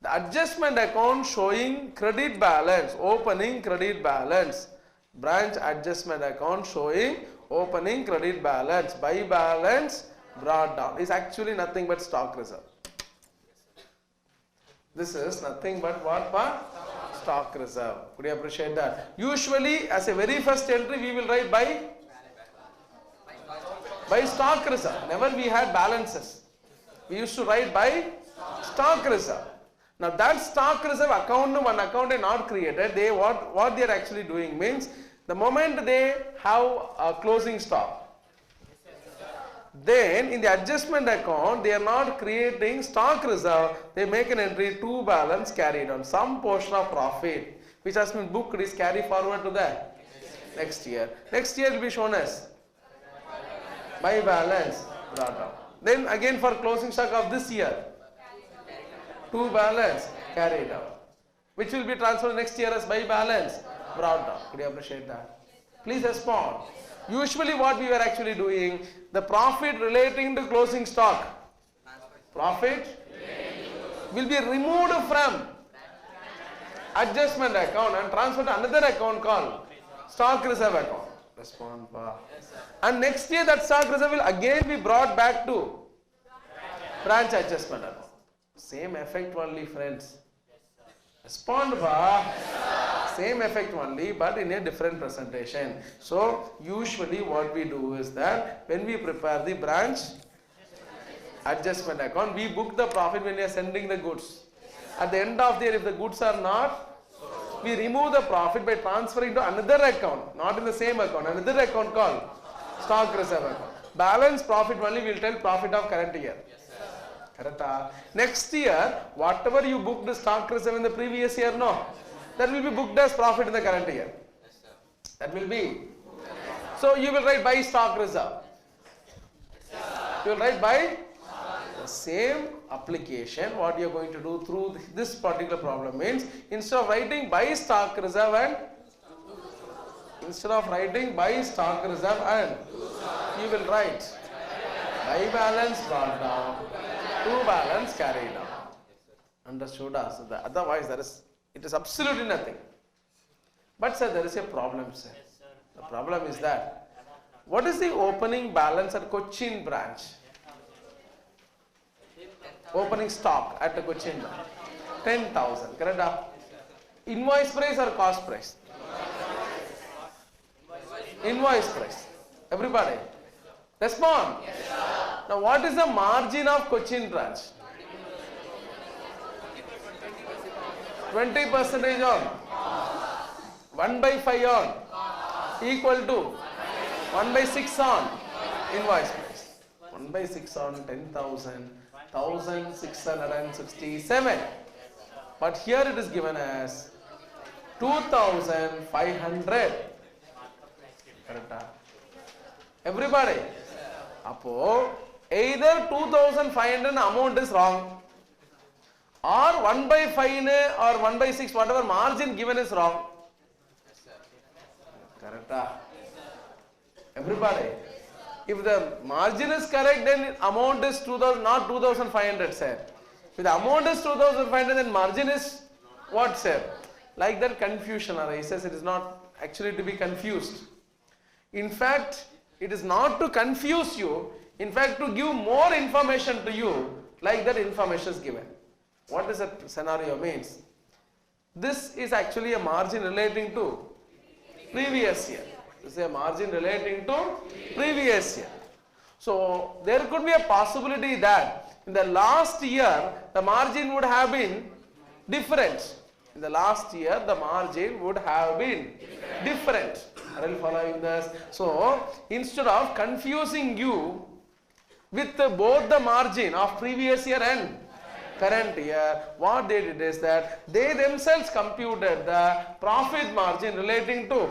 The adjustment account showing credit balance, opening credit balance. Branch adjustment account showing opening credit balance, buy balance brought down. Is actually nothing but stock reserve. This is nothing but what? Stock reserve. Could you appreciate that? Usually as a very first entry we will write by stock reserve. Never we had balances. We used to write by stock reserve. Now that stock reserve account, one account is not created. They what they are actually doing means the moment they have a closing stock, then in the adjustment account they are not creating stock reserve. They make an entry to balance carried on. Some portion of profit which has been booked is carried forward to the next year. Next year will be shown as buy balance brought down. Then again for closing stock of this year, to balance carried out, which will be transferred next year as buy balance brought down. Could you appreciate that? Please respond. Usually what we were actually doing, the profit relating to closing stock, profit will be removed from adjustment account and transferred to another account called stock reserve account. Respond. And next year that stock reserve will again be brought back to branch adjustment account. Same effect only, friends. Respond. Same effect only, but in a different presentation. So usually what we do is that when we prepare the branch adjustment account, we book the profit when we are sending the goods. At the end of the year, if the goods are not, we remove the profit by transferring to another account, not in the same account, another account called stock reserve account. Balance profit only we will tell profit of current year. Next year, whatever you booked the stock reserve in the previous year, no, that will be booked as profit in the current year. That will be. So you will write by stock reserve. You will write by the same application. What you are going to do through this particular problem means instead of writing by stock reserve and you will write by balance brought down, to balance carried down. Understood? So otherwise it is absolutely nothing. But sir, there is a problem, sir. The problem is that what is the opening balance at Cochin branch? Opening stock at the Cochin branch. 10,000. Correct? Invoice price or cost price? Invoice price. Everybody? Respond. Yes, now what is the margin of Cochin branch? 20% on 1 by 5 on equal to 1 by 6 on invoice price. 1 by 6 on 10,000, 1,667. But here it is given as 2,500. Everybody? Apo, either 2,500 amount is wrong or 1 by 5 or 1 by 6, whatever margin given is wrong. Correct? Everybody. If the margin is correct, then amount is 2000, not 2500, sir. If the amount is 2500, then margin is what, sir? Like that confusion arises. It is not actually to be confused. In fact, it is not to confuse you. In fact, to give more information to you, like that information is given. What does that scenario means? This is actually a margin relating to previous year. This is a margin relating to previous year. So there could be a possibility that in the last year the margin would have been different. In the last year the margin would have been different. Are you following this? So instead of confusing you with both the margin of previous year and current year, what they did is that they themselves computed the profit margin relating to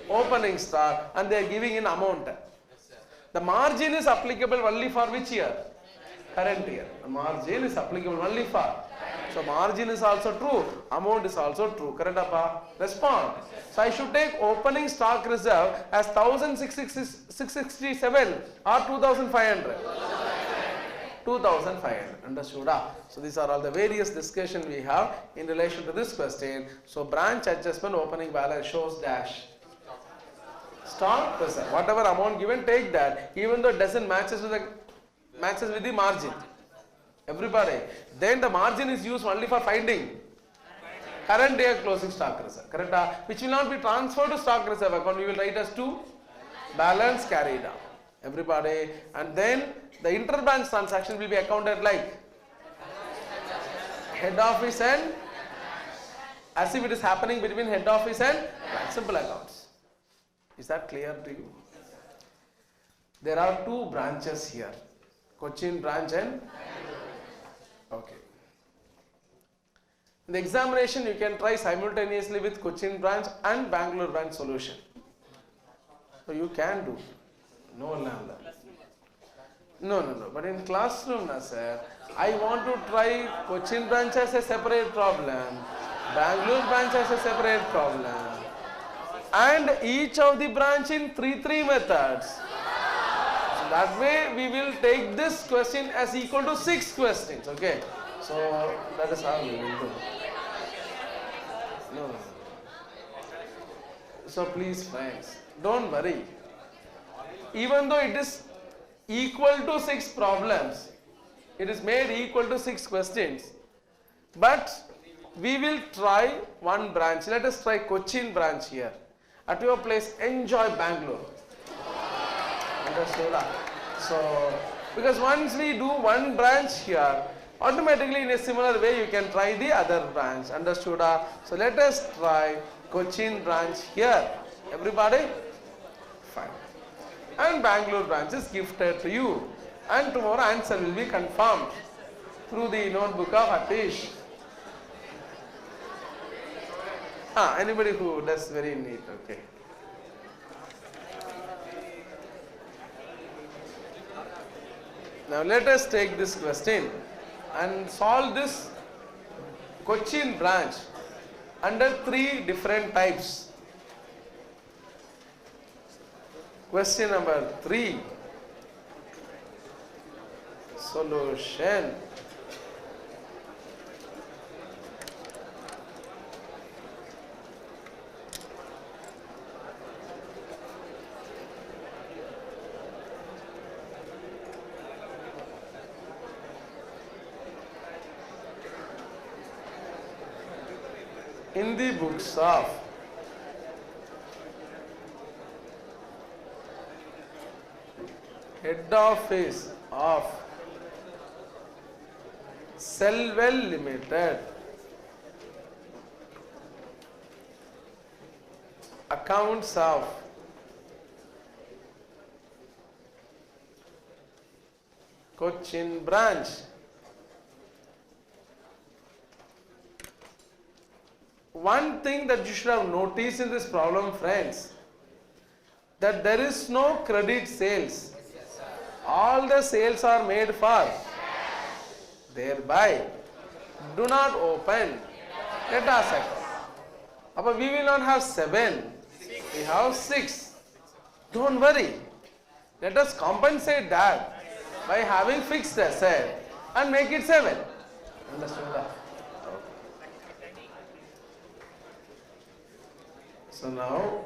opening stock and they are giving in amount. The margin is applicable only for which year? Current year. The margin is applicable only for. So margin is also true, amount is also true. Correct, Appa? Respond. So I should take opening stock reserve as 1667 or 2500. 2500. Understood? So these are all the various discussion we have in relation to this question. So branch adjustment opening balance shows dash. Stock reserve. Whatever amount given, take that. Even though it doesn't matches with the margin. Everybody. Then the margin is used only for finding current year closing stock reserve. Correct? Which will not be transferred to stock reserve account. We will write as to balance carried out. Everybody. And then the interbank transaction will be accounted like head office and as if it is happening between head office and bank. Simple accounts. Is that clear to you? There are two branches here. Cochin branch and okay. In the examination you can try simultaneously with Cochin branch and Bangalore branch solution. So you can do. No. But in classroom, sir, I want to try Cochin branch as a separate problem, Bangalore branch as a separate problem, and each of the branch in three methods. So that way we will take this question as equal to 6 questions. Okay. So that is how we will do. No. So please, friends, don't worry. Even though it is equal to 6 problems, it is made equal to 6 questions, but we will try one branch. Let us try Cochin branch here. At your place, enjoy Bangalore. Understood? So, because once we do one branch here, automatically in a similar way you can try the other branch. Understood? So let us try Cochin branch here. Everybody? Fine. And Bangalore branch is gifted to you. And tomorrow answer will be confirmed through the notebook of Atish. Anybody who does very neat, okay. Now let us take this question and solve this Cochin branch under 3 different types. Question number 3. Solution. In the books of head office of Selwell Limited, accounts of Cochin branch, one thing that you should have noticed in this problem, friends, that there is no credit sales. All the sales are made for. Thereby, Do not open. Let us account. But we will not have 7. We have 6. Don't worry. Let us compensate that by having fixed asset and make it 7. Understood that? So now,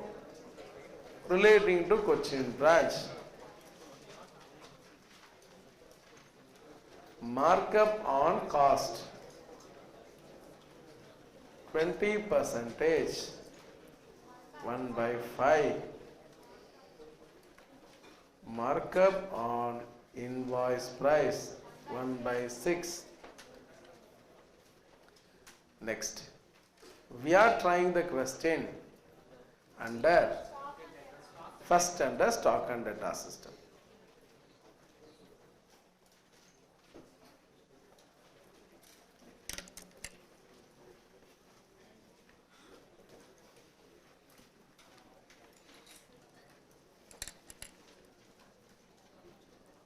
relating to Cochin branch, markup on cost 20 percentage 1 by 5, markup on invoice price 1 by 6. Next, we are trying the question under first under stock and data system.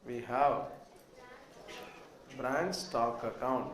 We have branch stock account.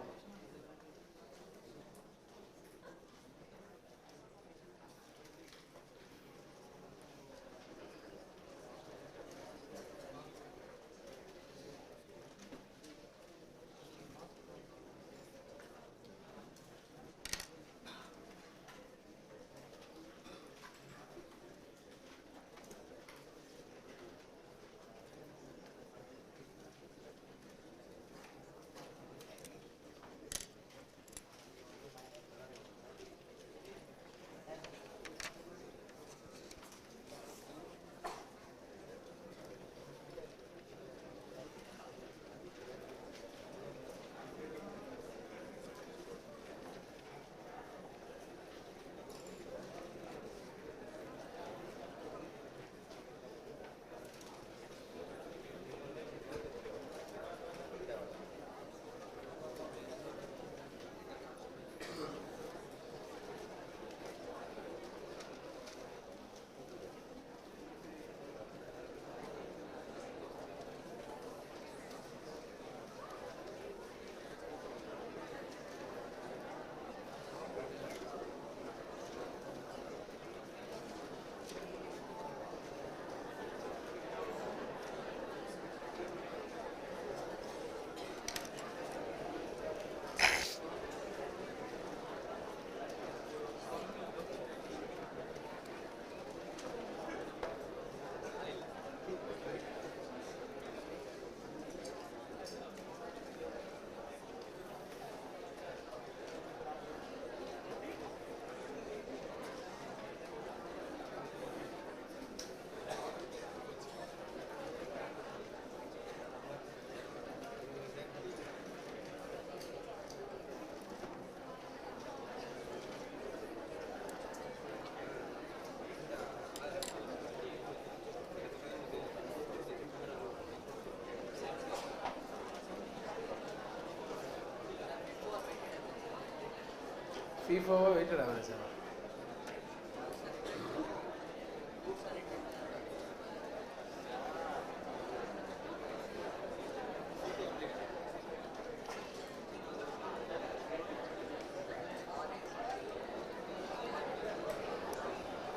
FIFO weighted average.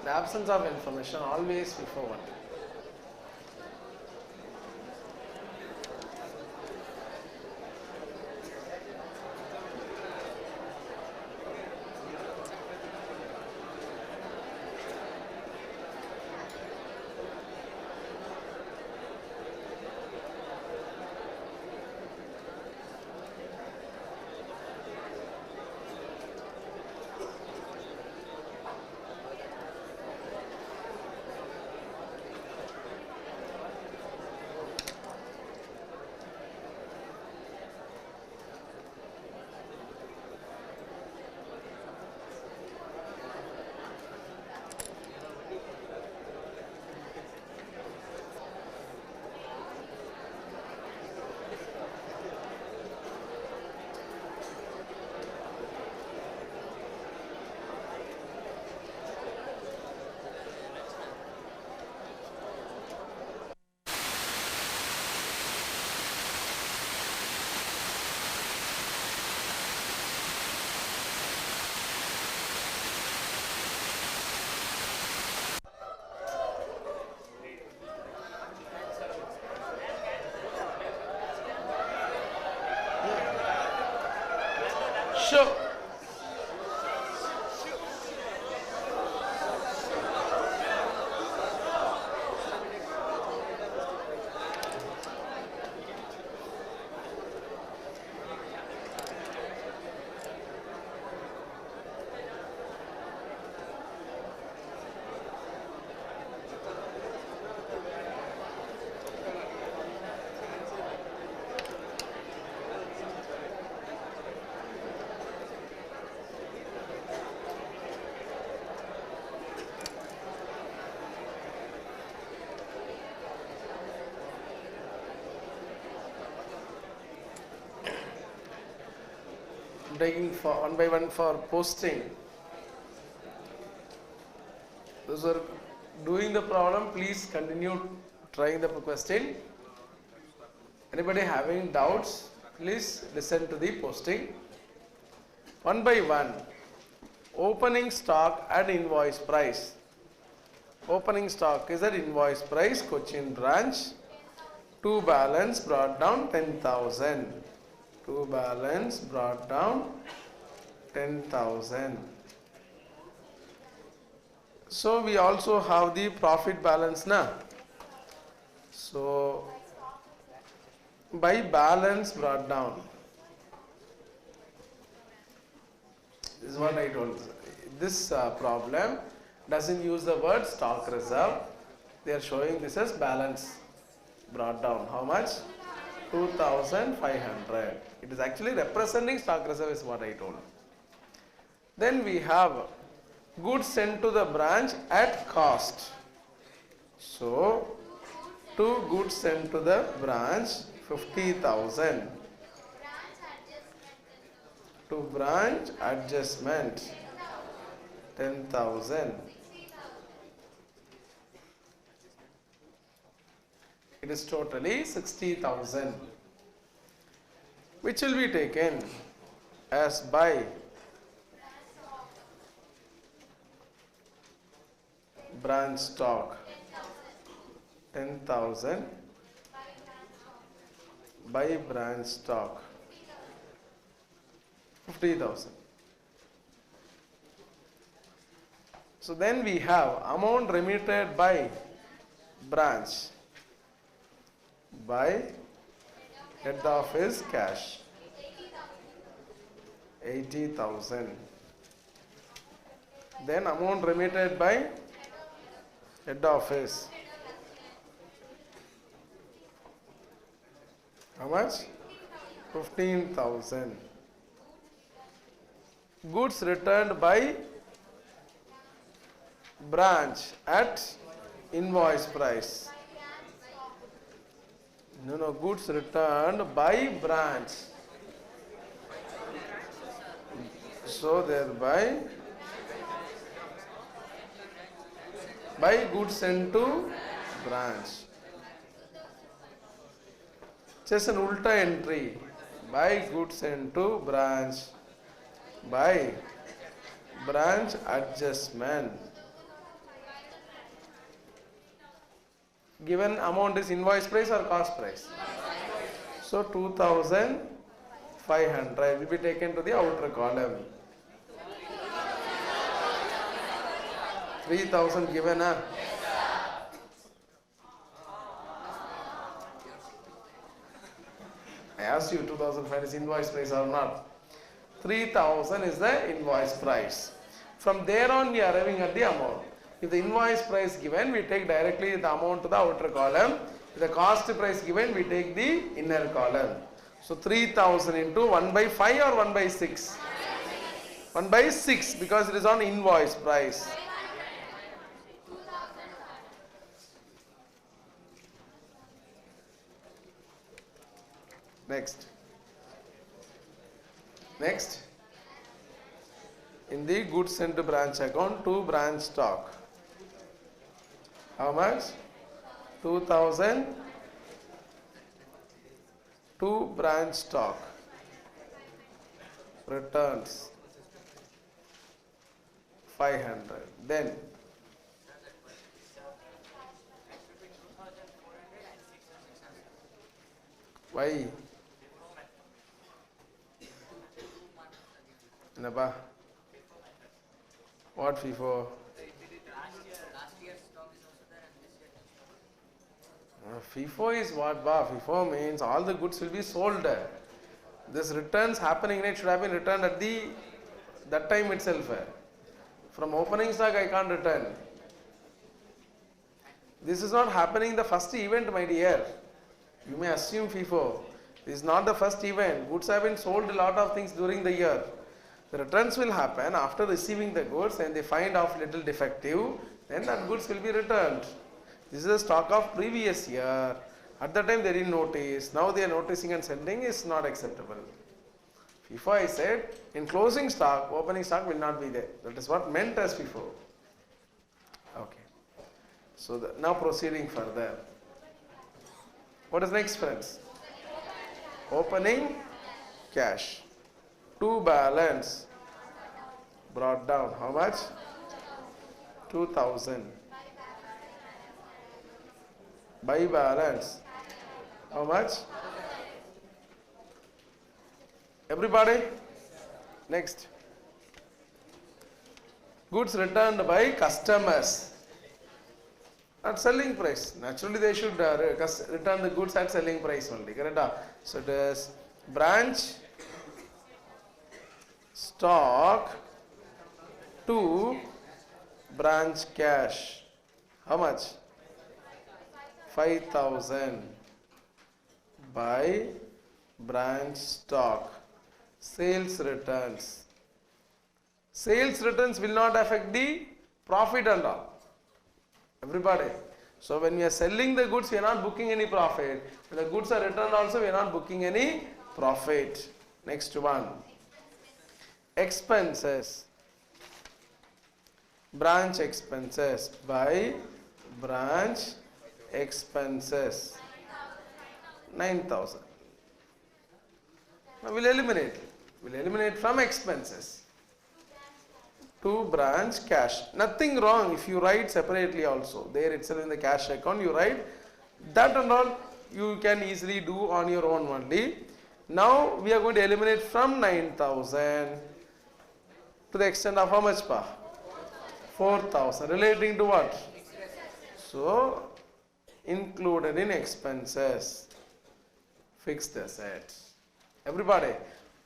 The absence of information always FIFO one. Show. Taking for one by one for posting. Those who are doing the problem, please continue trying the question. Anybody having doubts, please listen to the posting. One by one. Opening stock at invoice price. Opening stock is at invoice price, Cochin branch. To balance brought down 10,000. To balance brought down 10,000. So we also have the profit balance now. So by balance brought down. This is what I told. This problem doesn't use the word stock reserve. They are showing this as balance brought down. How much? 2,500. It is actually representing stock reserve is what I told. Then we have goods sent to the branch at cost. So, two goods sent to the branch, 50,000. To branch adjustment, 10,000. It is totally 60,000, which will be taken as by branch stock, 10,000 by branch stock, 50,000. So then we have amount remitted by branch by head office cash, 80,000. Then amount remitted by head office, how much? 15,000. Goods returned by branch at invoice price. No, goods returned by branch. So thereby by goods sent to branch. Just an ulta entry. By goods sent to branch by branch adjustment. Given amount is invoice price or cost price? So 2,500 will be taken to the outer column. 3,000 given, huh? I asked you 2,500 is invoice price or not. 3,000 is the invoice price. From there on we are arriving at the amount. If the invoice price given, we take directly the amount to the outer column. If the cost price given, we take the inner column. So 3,000 into 1 by 5 or 1 by 6? 1 by 6 because it is on invoice price. Next. In the goods sent to branch account, to branch stock. How much? 2,000 to branch stock. Returns 500. Then why? Enapa? What FIFO? FIFO is what ba? FIFO means all the goods will be sold. This returns happening, it should have been returned at that time itself. From opening stock I can't return. This is not happening the first event, my dear. You may assume FIFO. This is not the first event. Goods have been sold a lot of things during the year. The returns will happen after receiving the goods and they find out little defective, then that goods will be returned. This is the stock of previous year. At that time they didn't notice. Now they are noticing and sending is not acceptable. FIFO I said, in closing stock, opening stock will not be there. That is what meant as FIFO. Okay. So now proceeding further. What is next, friends? Opening cash. To balance. Brought down. How much? 2000. By balance. How much? Everybody? Next. Goods returned by customers at selling price. Naturally, they should return the goods at selling price only. Correct? So it is branch stock to branch cash. How much? 5,000 by branch stock. Sales returns. Sales returns will not affect the profit and all. Everybody. So when we are selling the goods, we are not booking any profit. When the goods are returned also, we are not booking any profit. Next one. Expenses. Branch expenses by branch expenses. 9,000. Now we'll eliminate. We'll eliminate from expenses. To branch cash. Nothing wrong if you write separately also. There itself in the cash account you write. That and all you can easily do on your own only. Now we are going to eliminate from 9,000 to the extent of how much pa? 4,000. Relating to what? So included in expenses. Fixed assets. Everybody.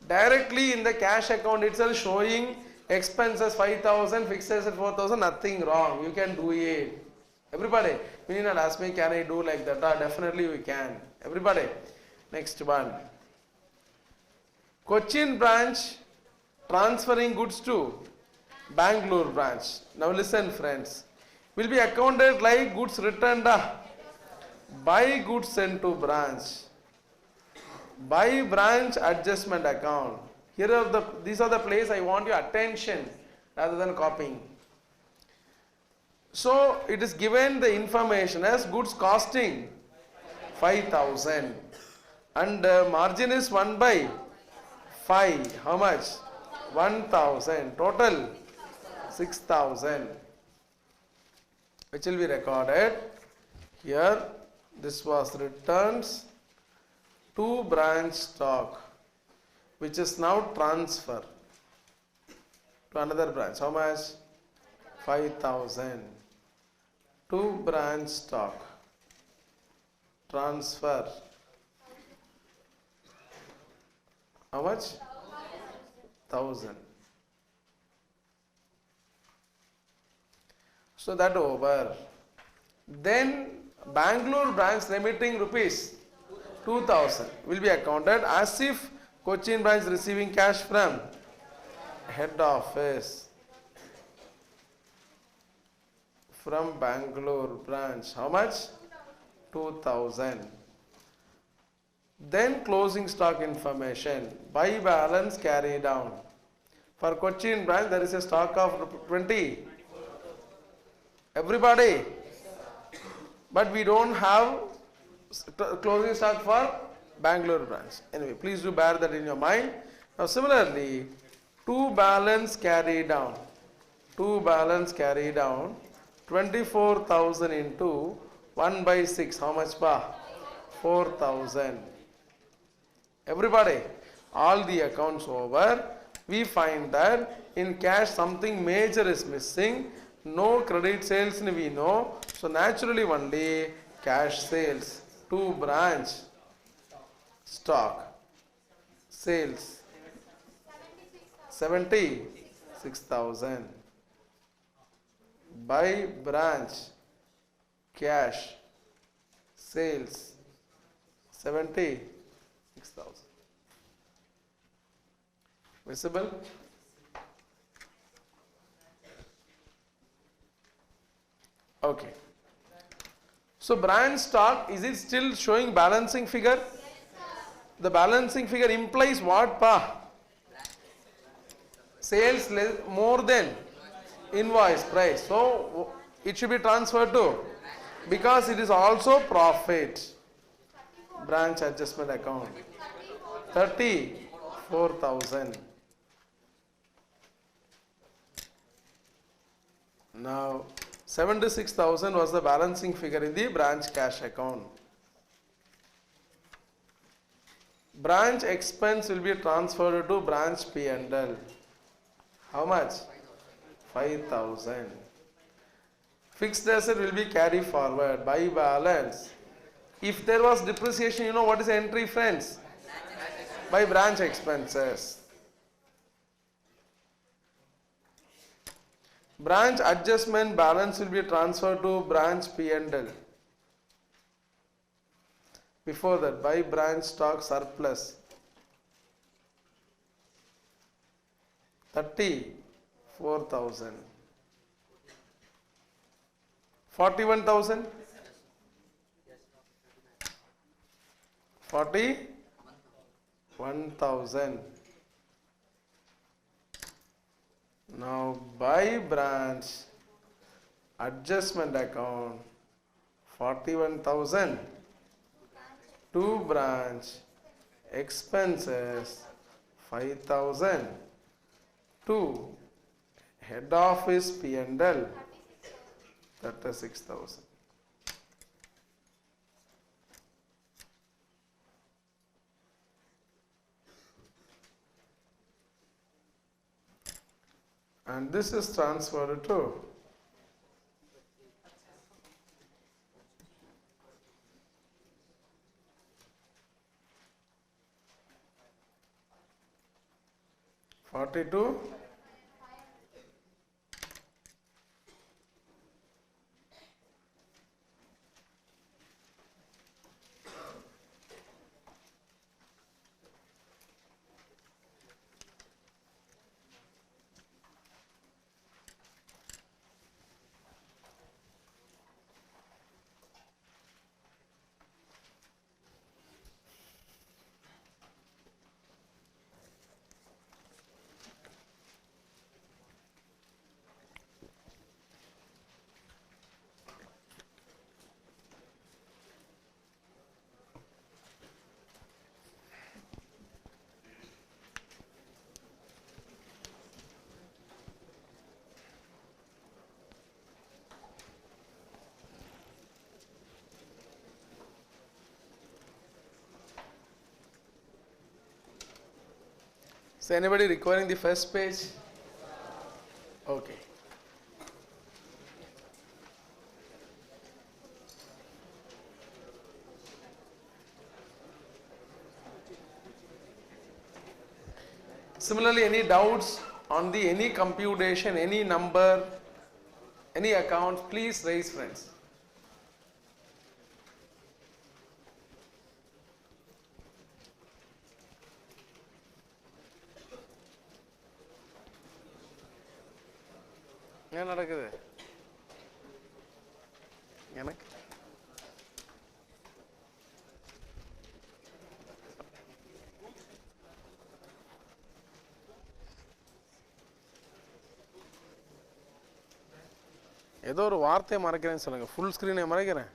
Directly in the cash account itself showing expenses 5,000, fixed asset 4,000, nothing wrong. You can do it. Everybody, you need not ask me, can I do like that? Definitely we can. Everybody, next one. Cochin branch transferring goods to Bangalore branch. Now listen, friends. Will be accounted like goods returned by goods sent to branch. By branch adjustment account. These are the place I want your attention rather than copying. So it is given the information as goods costing 5,000 and margin is 1 by 5. How much? 1,000. Total 6,000. Which will be recorded here. This was returns to branch stock, which is now transfer to another branch. How much? 5,000 to branch stock. Transfer. How much? 1,000. So that over. Then Bangalore branch remitting rupees 2,000 will be accounted as if Cochin branch receiving cash from head office from Bangalore branch. How much? 2,000. Then closing stock information. By balance carry down. For Cochin branch there is a stock of 20. Everybody. But we don't have closing stock for Bangalore branch. Anyway, please do bear that in your mind. Now similarly, to balance carry down. To balance carry down. 24,000 into 1 by 6. How much pa? 4,000. Everybody, all the accounts over. we find that in cash something major is missing, no credit sales we know, so naturally only cash sales to branch stock sales 76,000 by branch cash sales 76,000. Visible? Okay. So branch stock, is it still showing balancing figure? The balancing figure implies what, pa? Sales less, more than invoice price. So it should be transferred to, because it is also profit. Branch adjustment account 34,000. Now 76,000 was the balancing figure in the branch cash account. Branch expense will be transferred to branch P&L. How much? 5,000. Fixed asset will be carried forward by balance. If there was depreciation, you know what is the entry, friends? By branch expenses. Branch adjustment balance will be transferred to branch P&L. Before that, by branch stock surplus 34,000. 41,000. 41,000. Now by branch adjustment account 41,000 to branch expenses 5,000 to head office P&L 36,000. And this is transferred to $42. Is anybody requiring the first page? Okay. Similarly, any doubts on the any computation, any number, any account, please raise, friends. என்ன நடக்குது எனக்கு? ஏதோ ஒரு வார்த்தையை மறைக்கிறேன்னு சொல்லுங்க. Full ஸ்கிரீனை மறைக்கிறேன்.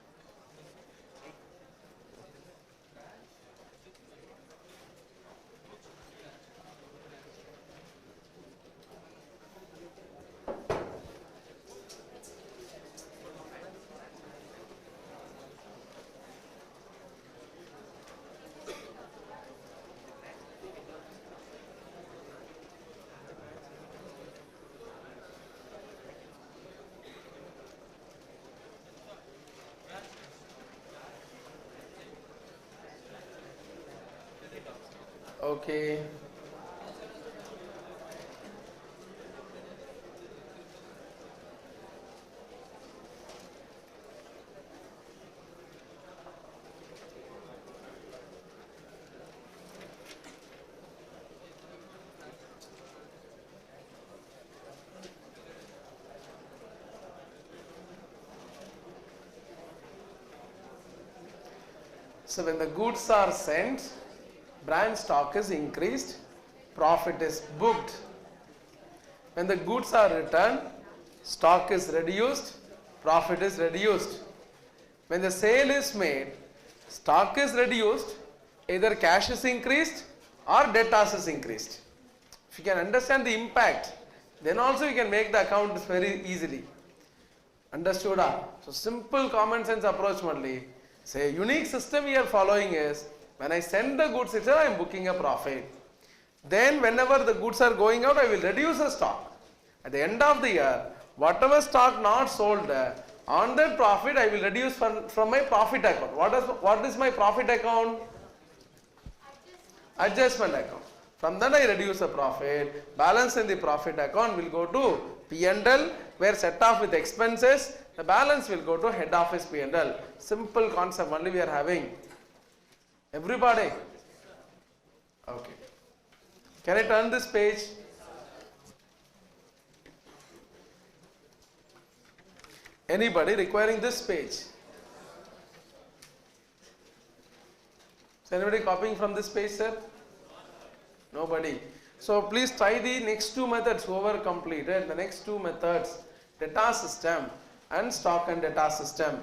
Okay. So when the goods are sent, branch stock is increased, profit is booked. When the goods are returned, stock is reduced, profit is reduced. When the sale is made, stock is reduced, either cash is increased or debtors is increased. If you can understand the impact, then also you can make the account very easily. Understood? So simple common sense approach only. Say unique system we are following is, when I send the goods itself, I am booking a profit. Then whenever the goods are going out, I will reduce the stock. At the end of the year, whatever stock not sold, on that profit I will reduce from my profit account. What is my profit account? Adjustment account. From that I reduce the profit. Balance in the profit account will go to P&L, where set off with expenses. The balance will go to head office P&L. Simple concept only we are having. Everybody? Okay. Can I turn this page? Anybody requiring this page? Is anybody copying from this page, sir? Nobody. So please try the next two methods, whoever completed the next two methods, data system and stock and data system.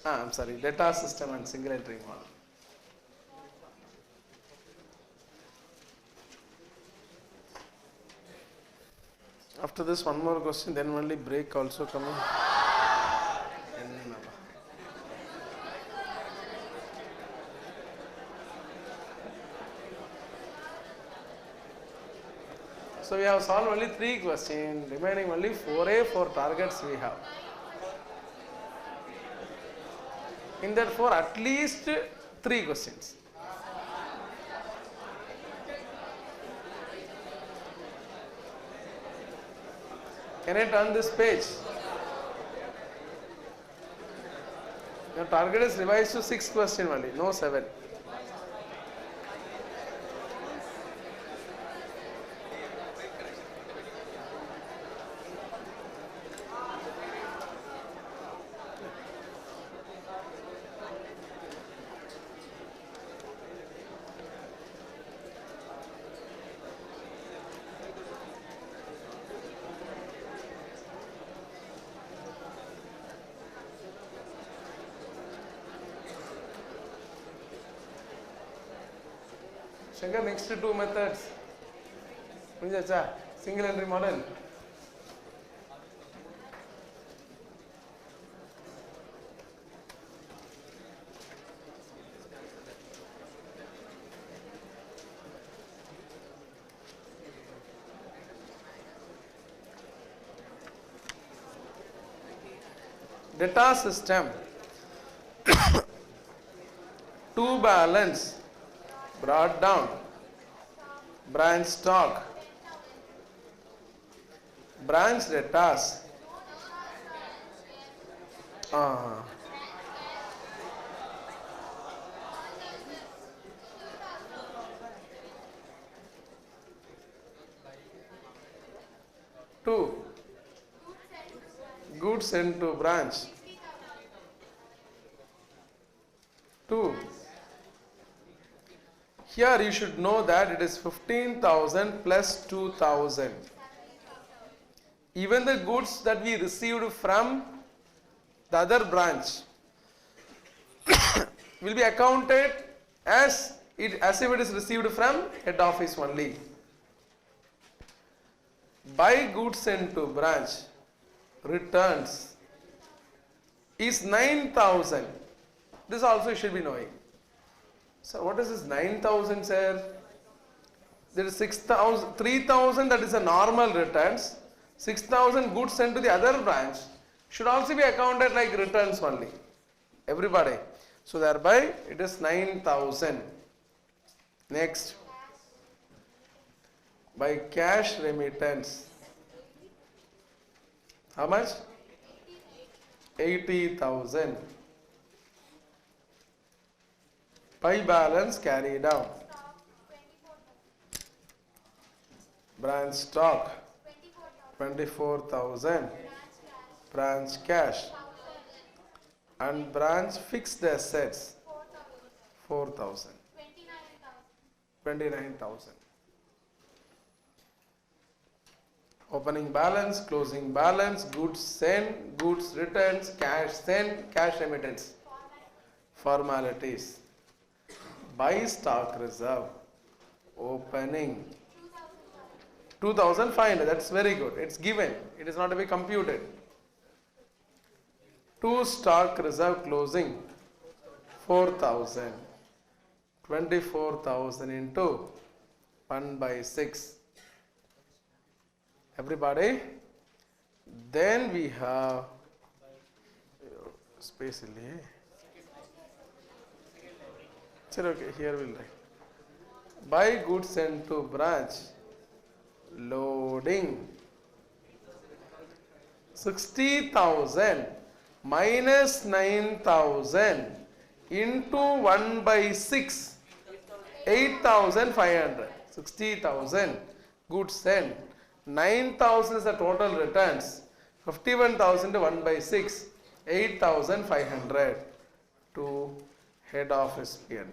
I'm sorry, data system and single entry model. After this, one more question, then only break also coming. So we have solved only 3 questions, remaining only 4A, 4 targets we have. In that 4, at least 3 questions. Can I turn this page? Your target is revised to 6 questions only, no 7. Shankar, next 2 methods. Single entry model. Data system. To balance, brought down, branch stock, branch debtors, two, goods sent to branch, 2. Here you should know that it is 15,000 plus 2,000. Even the goods that we received from the other branch will be accounted as if it is received from head office only. Buy goods sent to branch, returns is 9,000. This also you should be knowing. So what is this 9,000, sir? There is 6,000, 3,000 that is a normal returns. 6,000 goods sent to the other branch should also be accounted like returns only. Everybody. So thereby it is 9,000. Next, by cash remittance. How much? 80,000. By balance carried out. Branch stock 24,000. Branch cash. And branch fixed assets 4,000. 29,000. Opening balance, closing balance, goods sent, goods returns, cash sent, cash remittance. Formalities. By stock reserve. Opening 2,500. That's very good. It's given. It is not to be computed. To stock reserve closing 4,000. 24,000 into 1 by 6. Everybody? Then we have space. Okay, here we'll write. Buy goods sent to branch. Loading 60,000 minus 9,000 into 1 by 6. 8,500. 60,000 goods sent. 9,000 is the total returns. 51,000 to 1 by 6. 8,500 to head office P&L.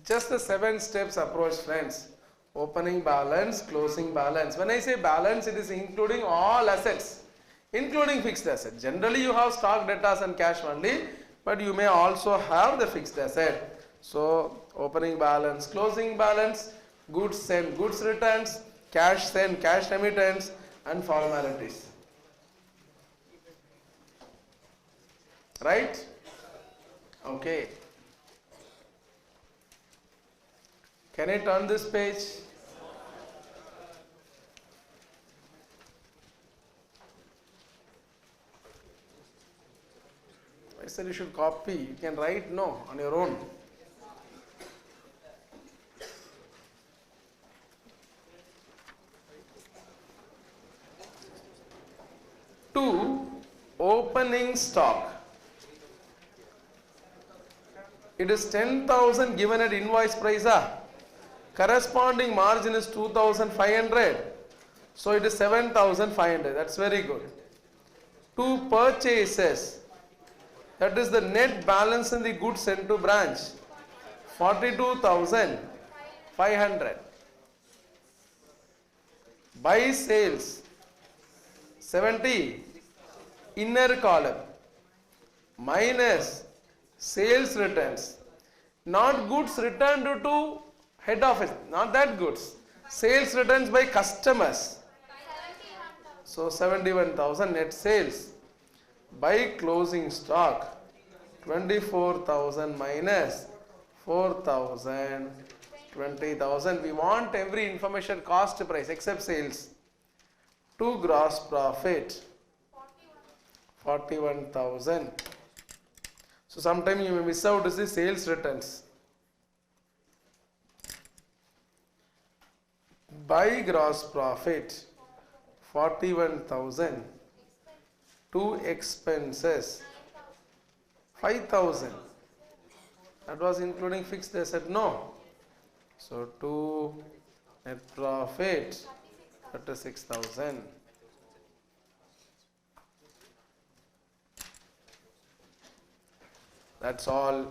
Just the 7 steps approach, friends. Opening balance, closing balance. When I say balance, it is including all assets, including fixed assets. Generally, you have stock, debtors and cash only, but you may also have the fixed asset. So, opening balance, closing balance, goods sent, goods returns, cash sent, cash remittance, and formalities. Right? Okay. Can I turn this page? I said you should copy. You can write no on your own. To opening stock. It is 10,000 given at invoice price. Corresponding margin is 2,500. So it is 7,500. That's very good. Two purchases. That is the net balance in the goods sent to branch. 42,500. By sales. 70. Inner column. Minus sales returns. Not goods returned to head office. Not that goods. Sales returns by customers. So 71,000 net sales. By closing stock 24,000 minus 4,000, 20,000. We want every information cost price except sales. To gross profit 41,000. So sometime you may miss out is the sales returns. By gross profit 41,000. To expenses 5,000. That was including fixed asset. No. So to net profit 36,000. That's all.